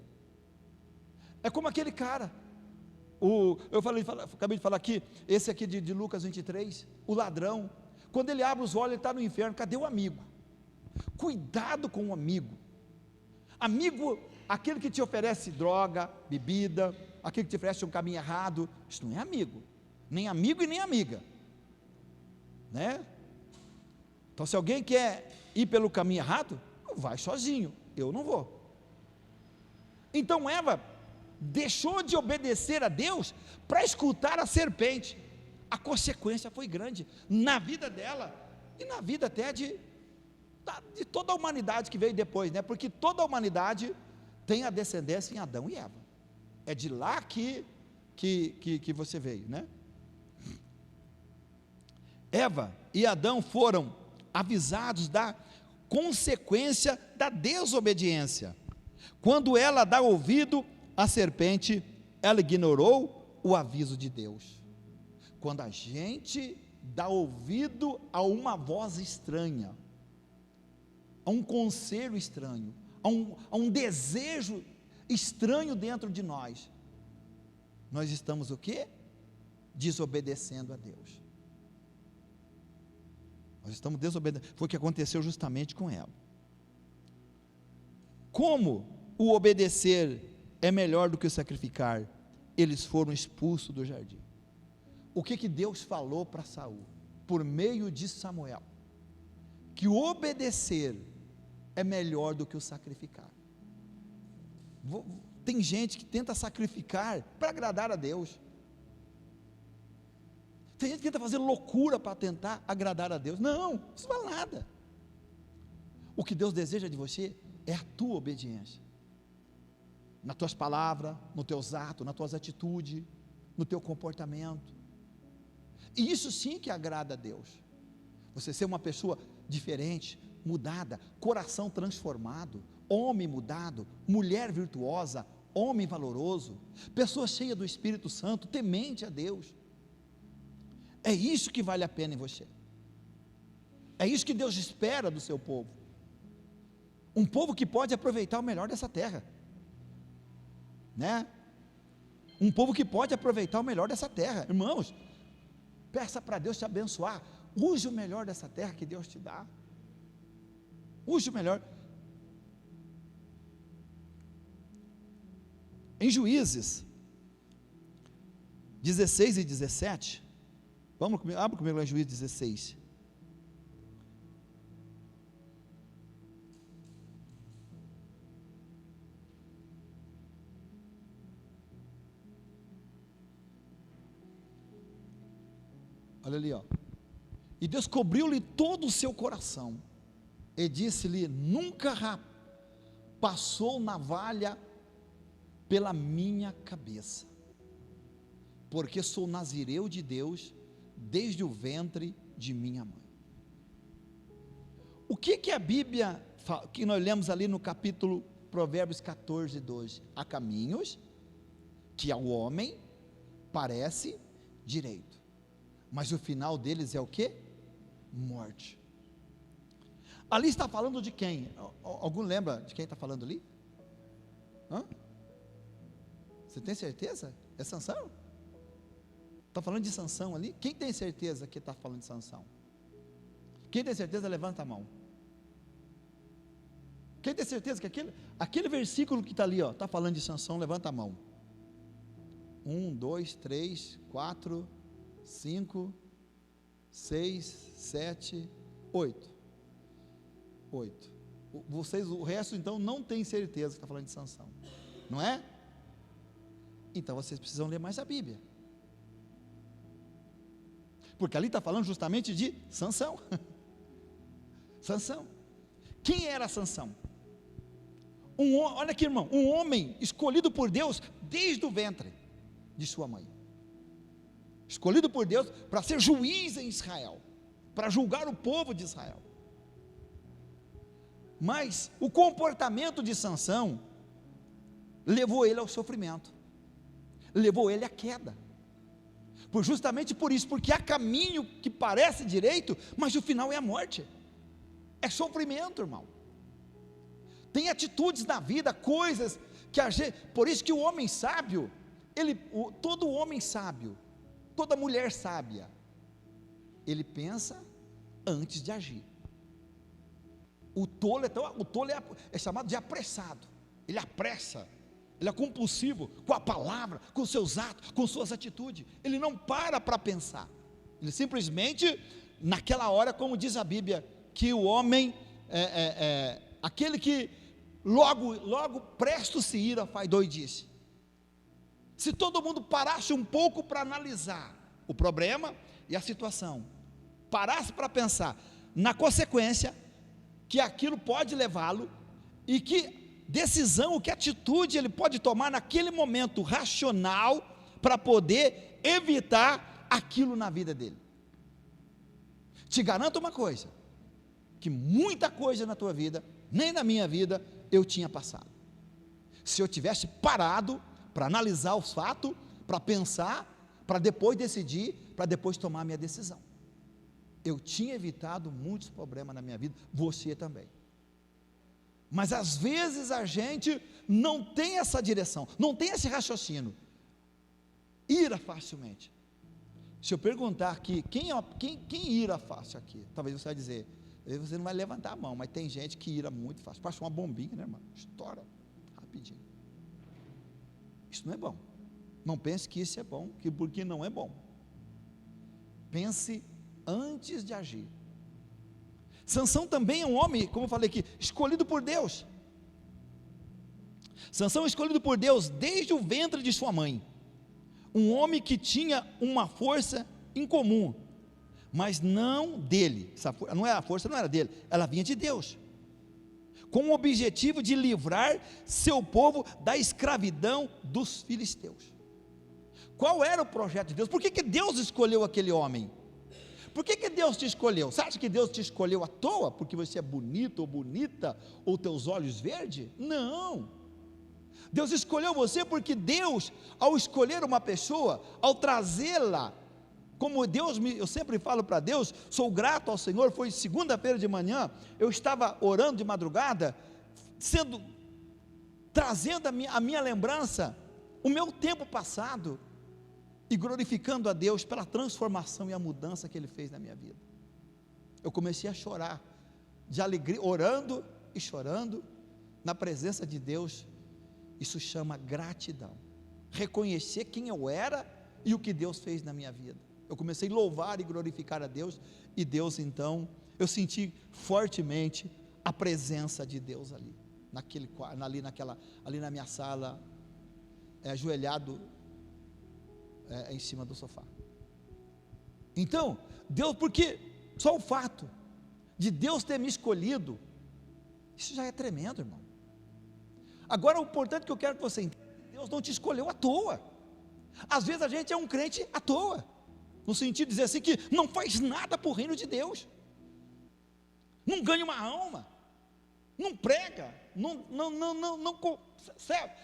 É como aquele cara, acabei de falar aqui, esse aqui de Lucas 23, o ladrão, quando ele abre os olhos, ele está no inferno. Cadê o amigo? Cuidado com o amigo. Amigo, aquele que te oferece droga, bebida, aquele que te oferece um caminho errado, isso não é amigo, nem amigo e nem amiga, né? Então, se alguém quer ir pelo caminho errado, vai sozinho, eu não vou. Então Eva deixou de obedecer a Deus para escutar a serpente. A consequência foi grande na vida dela e na vida até de toda a humanidade que veio depois, né? Porque toda a humanidade tem a descendência em Adão e Eva, é de lá que você veio, né? Eva e Adão foram avisados da consequência da desobediência. Quando ela dá ouvido à serpente, ela ignorou o aviso de Deus. Quando a gente dá ouvido a uma voz estranha, a um conselho estranho, a um desejo estranho dentro de nós, nós estamos o quê? Desobedecendo a Deus. Nós estamos desobedecendo. Foi o que aconteceu justamente com ela. Como o obedecer é melhor do que o sacrificar, eles foram expulsos do jardim. O que Deus falou para Saul, por meio de Samuel? Que o obedecer é melhor do que o sacrificar. Tem gente que tenta sacrificar para agradar a Deus. Tem gente que tenta fazer loucura para tentar agradar a Deus. Não, isso não vale nada. O que Deus deseja de você é a tua obediência, nas tuas palavras, nos teus atos, nas tuas atitudes, no teu comportamento. E isso sim que agrada a Deus. Você ser uma pessoa diferente, mudada, coração transformado, homem mudado, mulher virtuosa, homem valoroso, pessoa cheia do Espírito Santo, temente a Deus. É isso que vale a pena em você. É isso que Deus espera do seu povo. Um povo que pode aproveitar o melhor dessa terra, né? Um povo que pode aproveitar o melhor dessa terra. Irmãos, peça para Deus te abençoar. Use o melhor dessa terra que Deus te dá. Use o melhor. Em Juízes 16 e 17, abre comigo lá em Juízes 16. Olha ali, ó. E Deus cobriu-lhe todo o seu coração, e disse-lhe: nunca passou navalha pela minha cabeça. porque sou nazireu de Deus desde o ventre de minha mãe. O que a Bíblia fala, que nós lemos ali no capítulo Provérbios 14, 12? Há caminhos que ao homem parece direito, mas o final deles é o quê? Morte. Ali está falando de quem? Algum lembra de quem está falando ali? Você tem certeza? É Sansão? Está falando de Sansão ali? Quem tem certeza que está falando de Sansão? Quem tem certeza, levanta a mão. Quem tem certeza que aquele versículo que está ali, está falando de Sansão, levanta a mão. 1, 2, 3, 4, 5, 6, 7, 8. 8. Vocês, o resto então não tem certeza que está falando de Sansão, não é? Então vocês precisam ler mais a Bíblia, porque ali está falando justamente de Sansão. Sansão. Quem era Sansão? Olha aqui, irmão, um homem escolhido por Deus desde o ventre de sua mãe, escolhido por Deus para ser juiz em Israel, para julgar o povo de Israel. Mas o comportamento de Sansão levou ele ao sofrimento, levou ele à queda, justamente por isso, porque há caminho que parece direito, mas o final é a morte, é sofrimento, irmão. Tem atitudes na vida, coisas que a gente, por isso que o homem sábio, todo homem sábio, toda mulher sábia, ele pensa antes de agir. O tolo é chamado de apressado, ele apressa, ele é compulsivo com a palavra, com seus atos, com suas atitudes, ele não para pensar, ele simplesmente, naquela hora, como diz a Bíblia, que o homem, aquele que logo presto se ira, faz doidice. Se todo mundo parasse um pouco para analisar o problema e a situação, parasse para pensar na consequência, que aquilo pode levá-lo, e que decisão, que atitude ele pode tomar naquele momento racional, para poder evitar aquilo na vida dele. Te garanto uma coisa, que muita coisa na tua vida, nem na minha vida, eu tinha passado, se eu tivesse parado para analisar os fatos, para pensar, para depois decidir, para depois tomar a minha decisão. Eu tinha evitado muitos problemas na minha vida, você também. Mas às vezes a gente não tem essa direção, não tem esse raciocínio, ira facilmente. Se eu perguntar aqui, quem ira fácil aqui? Talvez você vai dizer, você não vai levantar a mão, mas tem gente que ira muito fácil, passa uma bombinha, né, irmão? Estoura rapidinho. Isso não é bom. Não pense que isso é bom, porque não é bom. Pense antes de agir. Sansão também é um homem, como eu falei aqui, escolhido por Deus. Sansão é escolhido por Deus desde o ventre de sua mãe. Um homem que tinha uma força incomum, mas não dele. A força não era dele, ela vinha de Deus, com o objetivo de livrar seu povo da escravidão dos filisteus. Qual era o projeto de Deus? Por que Deus escolheu aquele homem? Por que Deus te escolheu? Você acha que Deus te escolheu à toa, porque você é bonito ou bonita, ou teus olhos verdes? Não. Deus escolheu você porque Deus, ao escolher uma pessoa, ao trazê-la, como Deus, eu sempre falo para Deus, sou grato ao Senhor. Foi segunda-feira de manhã, eu estava orando de madrugada, trazendo a minha lembrança, o meu tempo passado, e glorificando a Deus pela transformação e a mudança que Ele fez na minha vida. Eu comecei a chorar, de alegria, orando e chorando, na presença de Deus. Isso chama gratidão, reconhecer quem eu era, e o que Deus fez na minha vida. Eu comecei a louvar e glorificar a Deus, e Deus então, eu senti fortemente a presença de Deus ali, ali na minha sala, ajoelhado, em cima do sofá. Então, Deus, porque só o fato de Deus ter me escolhido, isso já é tremendo, irmão. Agora, o importante que eu quero que você entenda, Deus não te escolheu à toa. Às vezes a gente é um crente à toa, no sentido de dizer assim, que não faz nada para o reino de Deus, não ganha uma alma, não prega,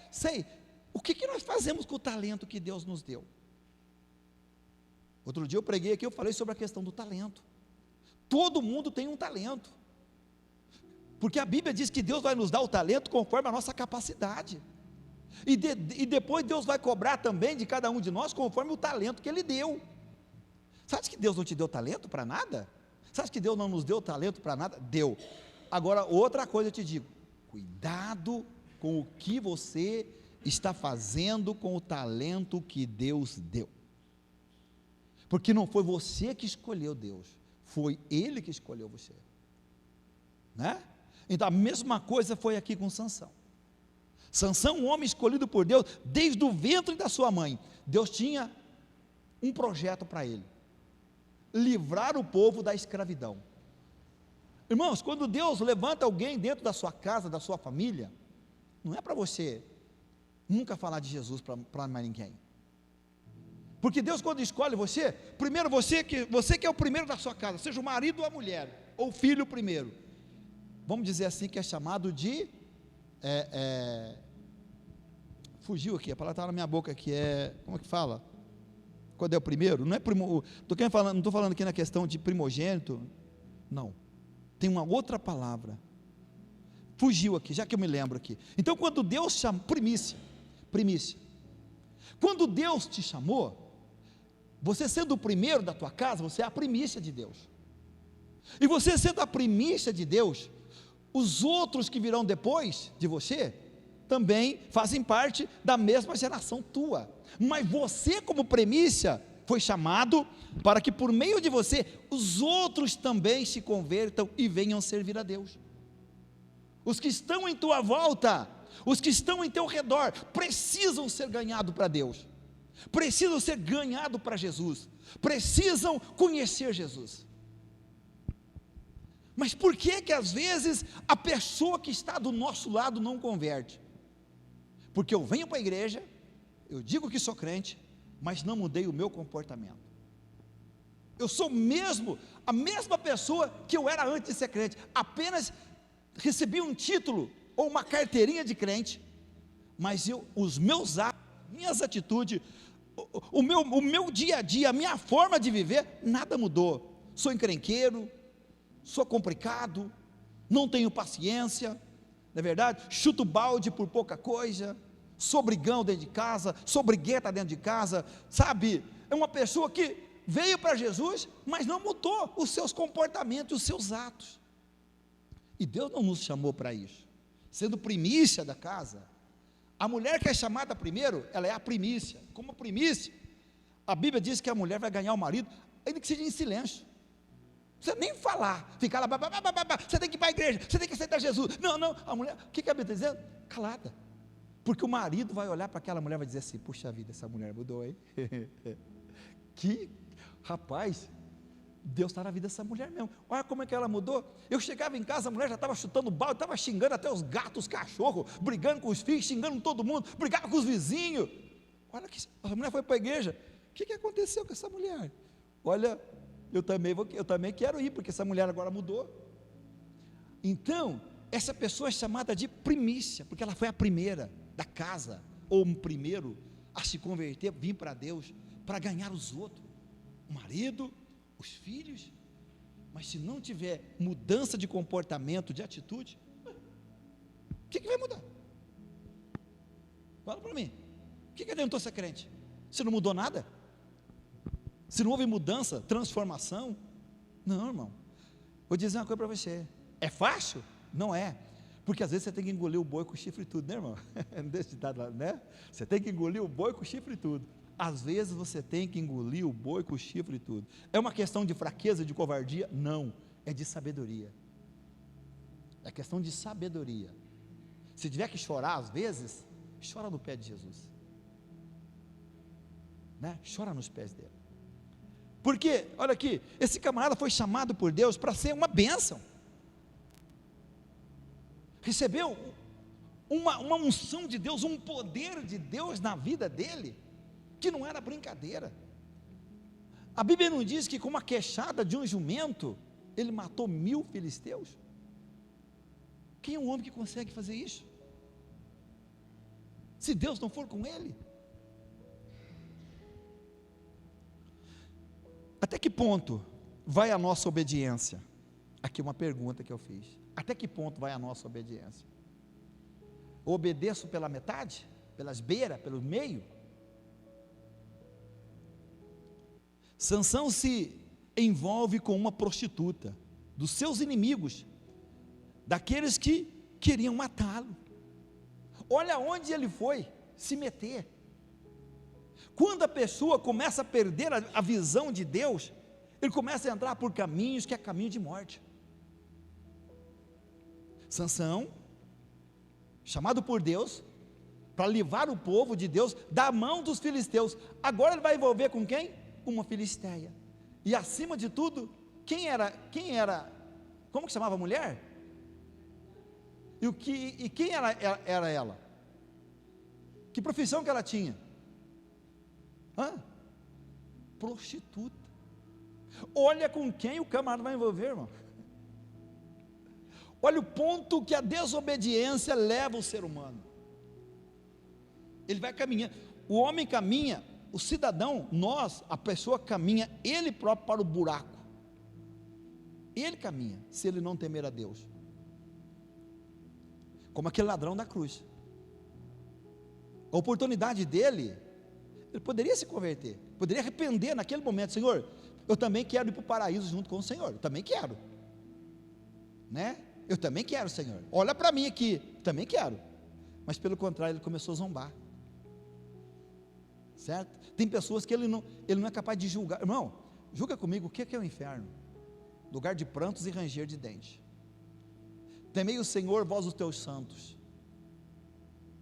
sei, o que nós fazemos com o talento que Deus nos deu? Outro dia eu preguei aqui, eu falei sobre a questão do talento. Todo mundo tem um talento, porque a Bíblia diz que Deus vai nos dar o talento conforme a nossa capacidade, e depois Deus vai cobrar também de cada um de nós conforme o talento que Ele deu. Você acha que Deus não te deu talento para nada? Você acha que Deus não nos deu talento para nada? Deu. Agora, outra coisa eu te digo, cuidado com o que você está fazendo com o talento que Deus deu, porque não foi você que escolheu Deus, foi Ele que escolheu você, né? Então a mesma coisa foi aqui com Sansão. Sansão, um homem escolhido por Deus, desde o ventre da sua mãe. Deus tinha um projeto para ele, livrar o povo da escravidão. Irmãos, quando Deus levanta alguém dentro da sua casa, da sua família, não é para você nunca falar de Jesus para mais ninguém, porque Deus, quando escolhe você, primeiro você que é o primeiro da sua casa, seja o marido ou a mulher, ou o filho primeiro, vamos dizer assim, que é chamado de fugiu aqui, a palavra está na minha boca aqui, como é que fala? Quando é o primeiro? Não é não estou falando aqui na questão de primogênito, não, tem uma outra palavra, fugiu aqui, já que eu me lembro aqui. Então quando Deus chama, primícia, quando Deus te chamou, você sendo o primeiro da tua casa, você é a primícia de Deus, e você sendo a primícia de Deus, os outros que virão depois de você, também fazem parte da mesma geração tua, mas você como primícia, foi chamado para que por meio de você, os outros também se convertam e venham servir a Deus. Os que estão em tua volta, os que estão em teu redor, precisam ser ganhados para Deus, precisam ser ganhados para Jesus, precisam conhecer Jesus. Mas por que às vezes a pessoa que está do nosso lado não converte? Porque eu venho para a igreja, eu digo que sou crente, mas não mudei o meu comportamento. Eu sou a mesma pessoa que eu era antes de ser crente, apenas recebi um título ou uma carteirinha de crente, mas os meus atos, minhas atitudes, o meu dia a dia, a minha forma de viver, nada mudou. Sou encrenqueiro, sou complicado, não tenho paciência, não é verdade? Chuto balde por pouca coisa, sou brigão dentro de casa, sou brigueta dentro de casa, sabe? É uma pessoa que veio para Jesus, mas não mudou os seus comportamentos, os seus atos. E Deus não nos chamou para isso. Sendo primícia da casa, a mulher que é chamada primeiro, ela é a primícia. Como primícia, a Bíblia diz que a mulher vai ganhar o marido, ainda que seja em silêncio. Não precisa nem falar, ficar lá, você tem que ir para a igreja, você tem que aceitar Jesus. Não, a mulher, o que a Bíblia está dizendo? Calada. Porque o marido vai olhar para aquela mulher e vai dizer assim: puxa vida, essa mulher mudou, hein? Que rapaz, Deus está na vida dessa mulher mesmo. Olha como é que ela mudou. Eu chegava em casa, a mulher já estava chutando balde, estava xingando até os gatos, os cachorros, brigando com os filhos, xingando todo mundo, brigava com os vizinhos. Olha que a mulher foi para a igreja. O que aconteceu com essa mulher? Olha, eu também quero ir, porque essa mulher agora mudou. Então, essa pessoa é chamada de primícia, porque ela foi a primeira da casa, ou um primeiro a se converter, vir para Deus, para ganhar os outros, o marido, os filhos. Mas se não tiver mudança de comportamento, de atitude, o que vai mudar? Fala para mim, o que adiantou ser crente? Se não mudou nada? Se não houve mudança, transformação? Não, irmão, vou dizer uma coisa para você, é fácil? Não é, porque às vezes você tem que engolir o boi com o chifre e tudo, né, irmão? Não deixa de estar lá, né? Você tem que engolir o boi com o chifre e tudo. Às vezes você tem que engolir o boi com o chifre e tudo. É uma questão de fraqueza, de covardia? Não, é de sabedoria. É questão de sabedoria. Se tiver que chorar às vezes, chora no pé de Jesus, né? Chora nos pés dele. Porque, olha aqui, esse camarada foi chamado por Deus para ser uma bênção. Recebeu uma unção de Deus, um poder de Deus na vida dele. que não era brincadeira. A Bíblia não diz que com uma queixada de um jumento, ele matou 1000 filisteus? Quem é um homem que consegue fazer isso? Se Deus não for com ele? Até que ponto vai a nossa obediência? Aqui uma pergunta que eu fiz. Até que ponto vai a nossa obediência? Eu obedeço pela metade? Pelas beiras? Pelo meio? Sansão se envolve com uma prostituta, dos seus inimigos, daqueles que queriam matá-lo. Olha onde ele foi se meter. Quando a pessoa começa a perder a visão de Deus, ele começa a entrar por caminhos que é caminho de morte. Sansão, chamado por Deus, para livrar o povo de Deus da mão dos filisteus, agora ele vai envolver com quem? Uma filisteia. E acima de tudo, quem era, como que chamava a mulher? E quem era ela? Que profissão que ela tinha? Prostituta. Olha com quem o camarada vai envolver, irmão. Olha o ponto que a desobediência leva o ser humano. Ele vai caminhando, o homem caminha, o cidadão, a pessoa caminha ele próprio para o buraco. Ele caminha, se ele não temer a Deus. Como aquele ladrão da cruz. A oportunidade dele, ele poderia se converter, poderia arrepender naquele momento. Senhor, eu também quero ir para o paraíso junto com o Senhor, eu também quero, né? Eu também quero, Senhor, olha para mim aqui, também quero. Mas pelo contrário, ele começou a zombar, certo? Tem pessoas que ele não é capaz de julgar. Irmão, julga comigo, o que é o inferno? Lugar de prantos e ranger de dentes. Temei o Senhor, vós os teus santos.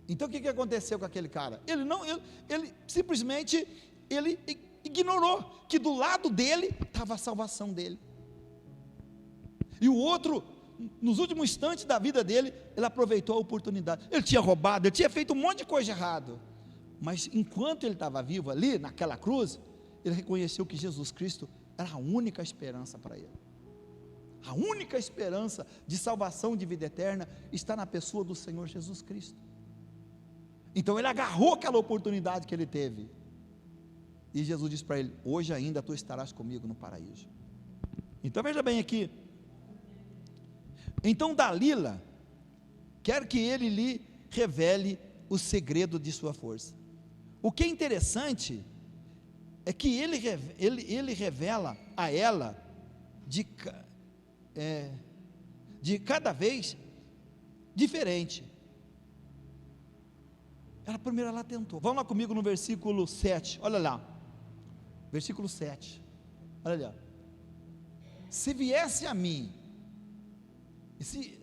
Então o que aconteceu com aquele cara? Ele simplesmente ignorou que do lado dele estava a salvação dele. E o outro, nos últimos instantes da vida dele, ele aproveitou a oportunidade. Ele tinha roubado, ele tinha feito um monte de coisa errada, mas enquanto ele estava vivo ali, naquela cruz, ele reconheceu que Jesus Cristo era a única esperança para ele. A única esperança de salvação, de vida eterna, está na pessoa do Senhor Jesus Cristo. Então ele agarrou aquela oportunidade que ele teve, e Jesus disse para ele: hoje ainda tu estarás comigo no paraíso. Então veja bem aqui. Então Dalila quer que ele lhe revele o segredo de sua força. O que é interessante é que ele revela a ela de cada vez diferente. Primeiro ela tentou. Vamos lá comigo no versículo 7, olha lá, versículo 7, olha lá. Se viesse a mim, se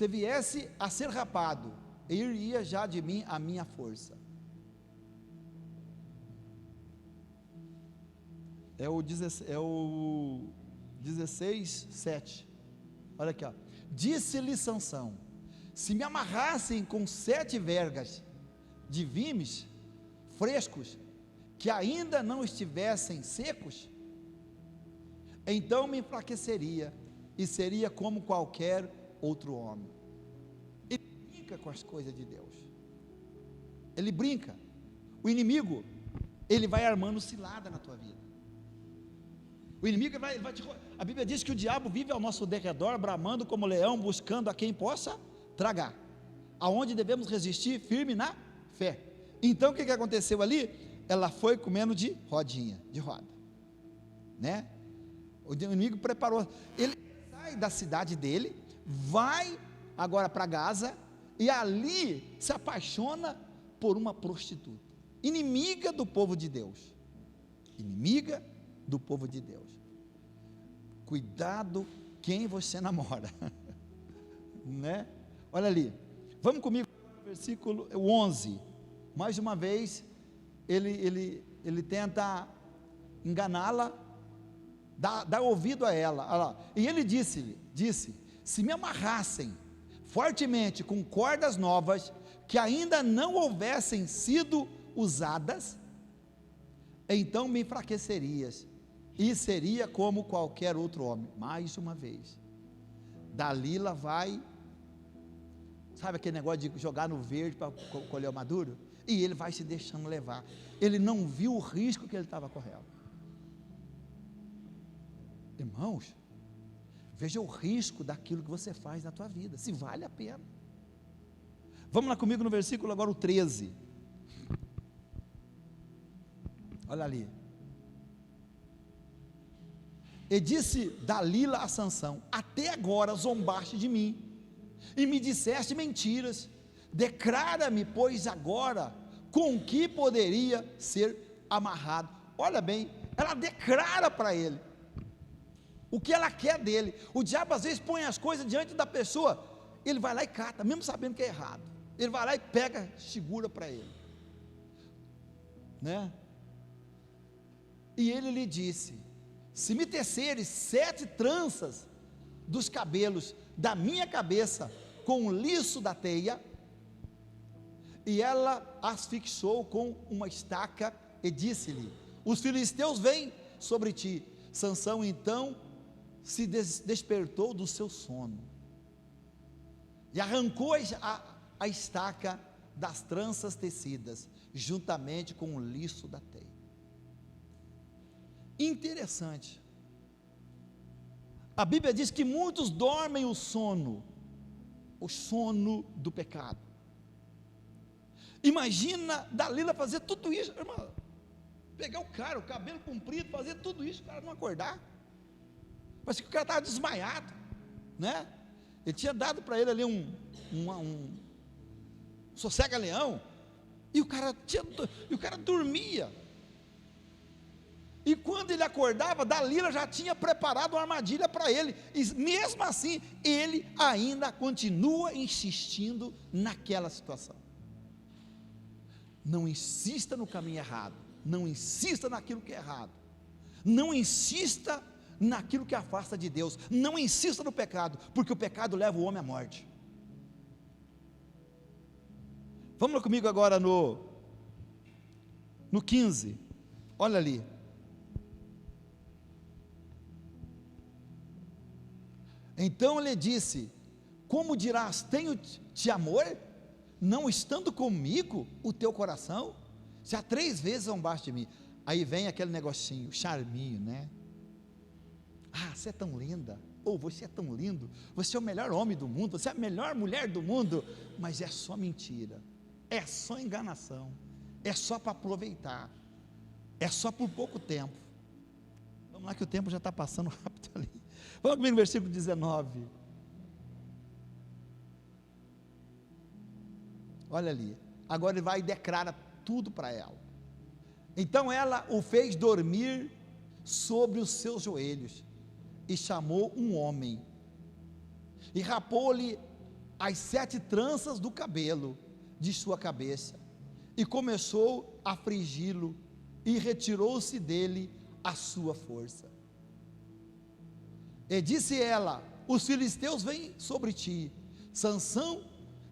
viesse a ser rapado, iria já de mim a minha força. É o 16, 7. Olha aqui, ó. Disse-lhe Sansão: se me amarrassem com 7 vergas de vimes frescos, que ainda não estivessem secos, então me enfraqueceria e seria como qualquer outro homem. Ele brinca com as coisas de Deus. Ele brinca. O inimigo, ele vai armando cilada na tua vida. O inimigo vai te... A Bíblia diz que o diabo vive ao nosso derredor, bramando como leão, buscando a quem possa tragar. Aonde devemos resistir firme na fé. Então o que aconteceu ali? Ela foi comendo de rodinha, de roda, né? O inimigo preparou. Ele sai da cidade dele, vai agora para Gaza, e ali se apaixona por uma prostituta, inimiga do povo de Deus. Inimiga do povo de Deus. Cuidado quem você namora, né? Olha ali, vamos comigo no versículo 11, mais uma vez, ele tenta enganá-la, dá ouvido a ela, olha lá. E ele disse, se me amarrassem fortemente com cordas novas, que ainda não houvessem sido usadas, então me enfraquecerias, e seria como qualquer outro homem. Mais uma vez, Dalila vai, sabe aquele negócio de jogar no verde para colher o maduro? E ele vai se deixando levar. Ele não viu o risco que ele estava correndo. Irmãos, veja o risco daquilo que você faz na tua vida, se vale a pena. Vamos lá comigo no versículo agora o 13. Olha ali. E disse Dalila a Sansão: até agora zombaste de mim, e me disseste mentiras. Declara-me, pois, agora, com que poderia ser amarrado. Olha bem, ela declara para ele o que ela quer dele. O diabo às vezes põe as coisas diante da pessoa, ele vai lá e cata, mesmo sabendo que é errado. Ele vai lá e pega, segura para ele, né? E ele lhe disse: se me teceres 7 tranças dos cabelos da minha cabeça com o liço da teia. E ela as fixou com uma estaca e disse-lhe: os filisteus vêm sobre ti. Sansão então se despertou do seu sono e arrancou a estaca das tranças tecidas, juntamente com o liço da teia. Interessante, a Bíblia diz que muitos dormem o sono do pecado. Imagina Dalila fazer tudo isso, irmão, pegar o cara, o cabelo comprido, fazer tudo isso, o cara não acordar, parece que o cara estava desmaiado, né? Ele tinha dado para ele ali um sossega-leão, e o cara dormia, e quando ele acordava, Dalila já tinha preparado uma armadilha para ele, e mesmo assim, ele ainda continua insistindo naquela situação. Não insista no caminho errado, não insista naquilo que é errado, não insista naquilo que afasta de Deus, não insista no pecado, porque o pecado leva o homem à morte. Vamos lá comigo agora no 15, olha ali. Então ele disse: como dirás, tenho-te amor, não estando comigo o teu coração? Se há 3 vezes zombaste de mim. Aí vem aquele negocinho, charminho, né? Ah, você é tão linda, ou você é tão lindo, você é o melhor homem do mundo, você é a melhor mulher do mundo. Mas é só mentira, é só enganação, é só para aproveitar, é só por pouco tempo. Vamos lá que o tempo já está passando rápido ali. Vamos comigo no versículo 19. Olha ali, agora ele vai e declara tudo para ela. Então ela o fez dormir sobre os seus joelhos, e chamou um homem, e rapou-lhe as 7 tranças do cabelo de sua cabeça, e começou a afligi-lo, e retirou-se dele a sua força. E disse ela: os filisteus vêm sobre ti. Sansão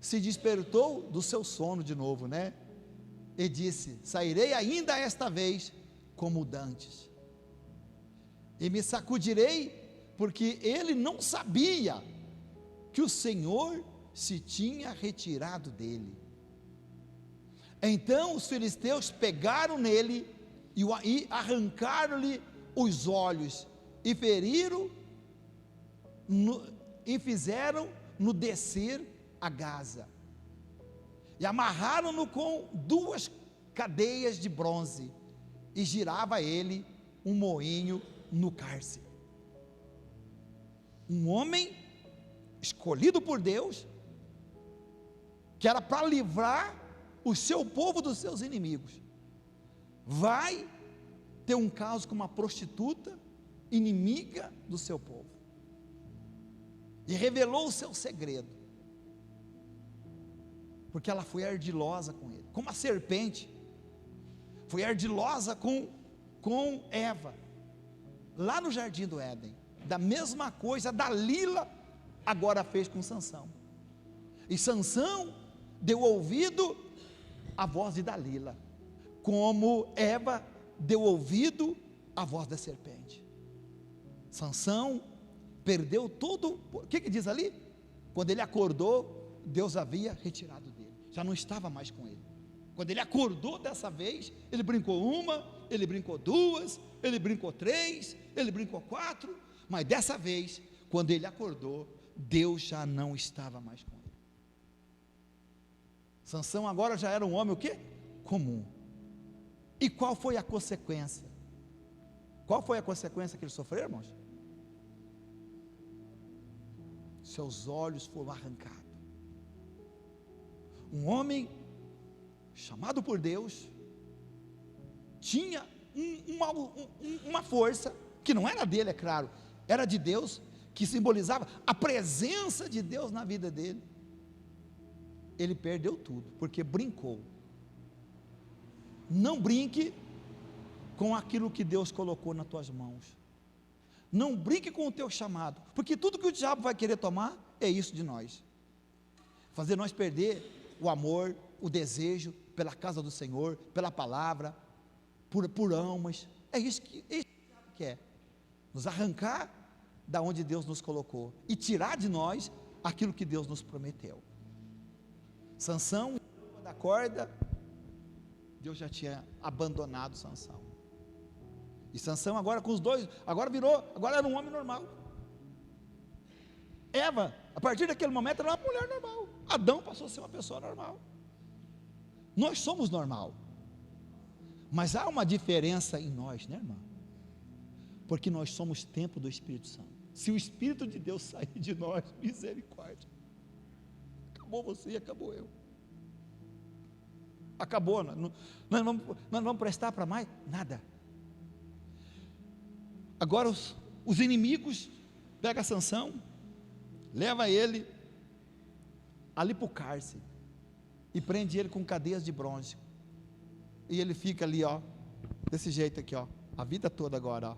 se despertou do seu sono de novo, né? E disse: sairei ainda esta vez como dantes, e me sacudirei, porque ele não sabia que o Senhor se tinha retirado dele. Então os filisteus pegaram nele e arrancaram-lhe os olhos, e feriram e fizeram-no descer a Gaza, e amarraram-no com 2 cadeias de bronze, e girava ele um moinho no cárcere. Um homem escolhido por Deus, que era para livrar o seu povo dos seus inimigos, vai ter um caso com uma prostituta inimiga do seu povo, e revelou o seu segredo, porque ela foi ardilosa com ele, como a serpente foi ardilosa com Eva, lá no jardim do Éden. Da mesma coisa Dalila agora fez com Sansão. E Sansão deu ouvido à voz de Dalila, como Eva deu ouvido à voz da serpente. Sansão perdeu todo. O que diz ali? Quando ele acordou, Deus havia retirado dele, já não estava mais com ele. Quando ele acordou dessa vez, ele brincou uma, ele brincou duas, ele brincou três, ele brincou quatro, mas dessa vez, quando ele acordou, Deus já não estava mais com ele. Sansão agora já era um homem o quê? Comum. E qual foi a consequência? Qual foi a consequência que ele sofreu, irmãos? Seus olhos foram arrancados. Um homem chamado por Deus tinha uma força que não era dele, é claro, era de Deus, que simbolizava a presença de Deus na vida dele. Ele perdeu tudo, porque brincou. Não brinque com aquilo que Deus colocou nas tuas mãos. Não brinque com o teu chamado, porque tudo que o diabo vai querer tomar é isso de nós, fazer nós perder o amor, o desejo pela casa do Senhor, pela palavra, por almas. É isso que quer, nos arrancar da onde Deus nos colocou e tirar de nós aquilo que Deus nos prometeu. Sansão, da corda, Deus já tinha abandonado Sansão. E Sansão agora com os dois, agora era um homem normal. Eva, a partir daquele momento, era uma mulher normal. Adão passou a ser uma pessoa normal. Nós somos normal, mas há uma diferença em nós, né, irmão? Porque nós somos templo do Espírito Santo. Se o Espírito de Deus sair de nós, misericórdia, acabou você e acabou eu. Acabou, nós não vamos prestar para mais nada. Agora os inimigos pegam Sansão, leva ele ali para o cárcere e prende ele com cadeias de bronze, e ele fica ali, ó, desse jeito aqui, ó, a vida toda agora, ó,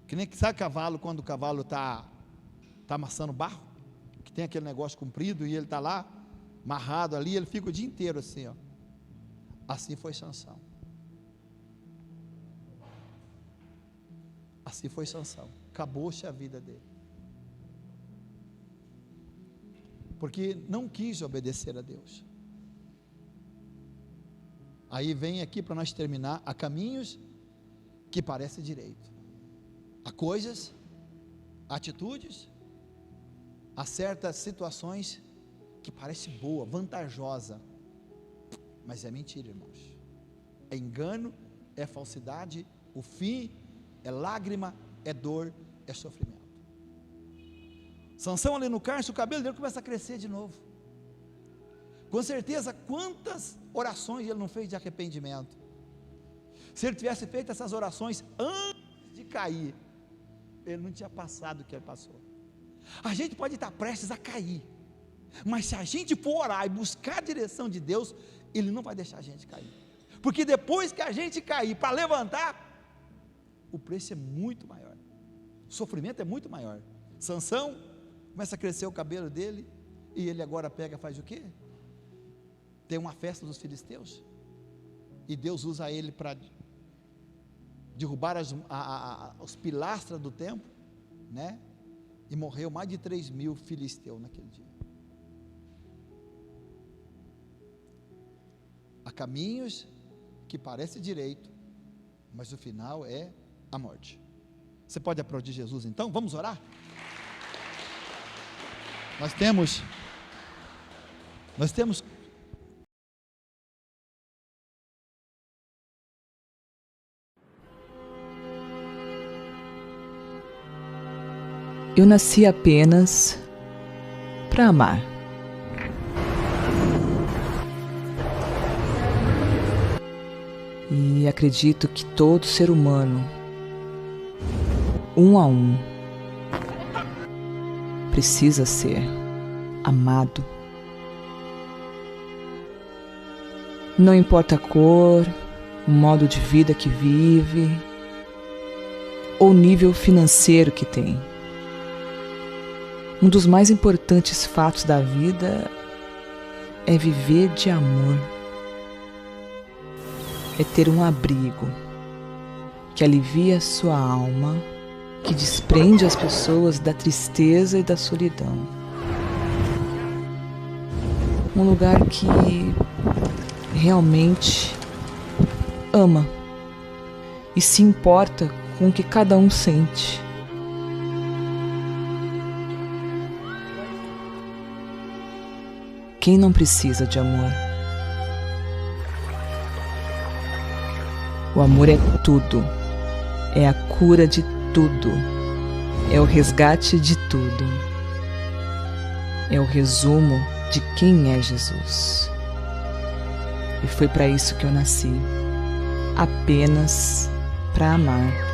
que nem, sabe cavalo, quando o cavalo está amassando barro, que tem aquele negócio comprido, e ele está lá, amarrado ali, ele fica o dia inteiro assim, ó. Assim foi Sansão. Assim foi Sansão, acabou-se a vida dele, porque não quis obedecer a Deus. Aí vem aqui para nós terminar: há caminhos que parecem direito, há coisas, há atitudes, há certas situações que parece boa, vantajosa, mas é mentira, irmãos, é engano, é falsidade, o fim é lágrima, é dor, é sofrimento. Sansão ali no cárcere, o cabelo dele começa a crescer de novo. Com certeza, quantas orações ele não fez de arrependimento. Se ele tivesse feito essas orações antes de cair, ele não tinha passado o que ele passou. A gente pode estar prestes a cair, mas se a gente for orar e buscar a direção de Deus, Ele não vai deixar a gente cair, porque depois que a gente cair, para levantar, o preço é muito maior, o sofrimento é muito maior. Sansão começa a crescer o cabelo dele, e ele agora pega, faz o quê? Tem uma festa dos filisteus, e Deus usa ele para derrubar os pilastras do templo, né? E morreu mais de 3.000 filisteus naquele dia. Há caminhos que parecem direito, mas o final é a morte. Você pode aplaudir Jesus então? Vamos orar? Nós temos Eu nasci apenas para amar. E acredito que todo ser humano, um a um, precisa ser amado. Não importa a cor, o modo de vida que vive, ou o nível financeiro que tem. Um dos mais importantes fatos da vida é viver de amor. É ter um abrigo que alivia a sua alma, que desprende as pessoas da tristeza e da solidão. Um lugar que realmente ama e se importa com o que cada um sente. Quem não precisa de amor? O amor é tudo, é a cura de tudo, é o resgate de tudo, é o resumo de quem é Jesus. E foi para isso que eu nasci, apenas para amar.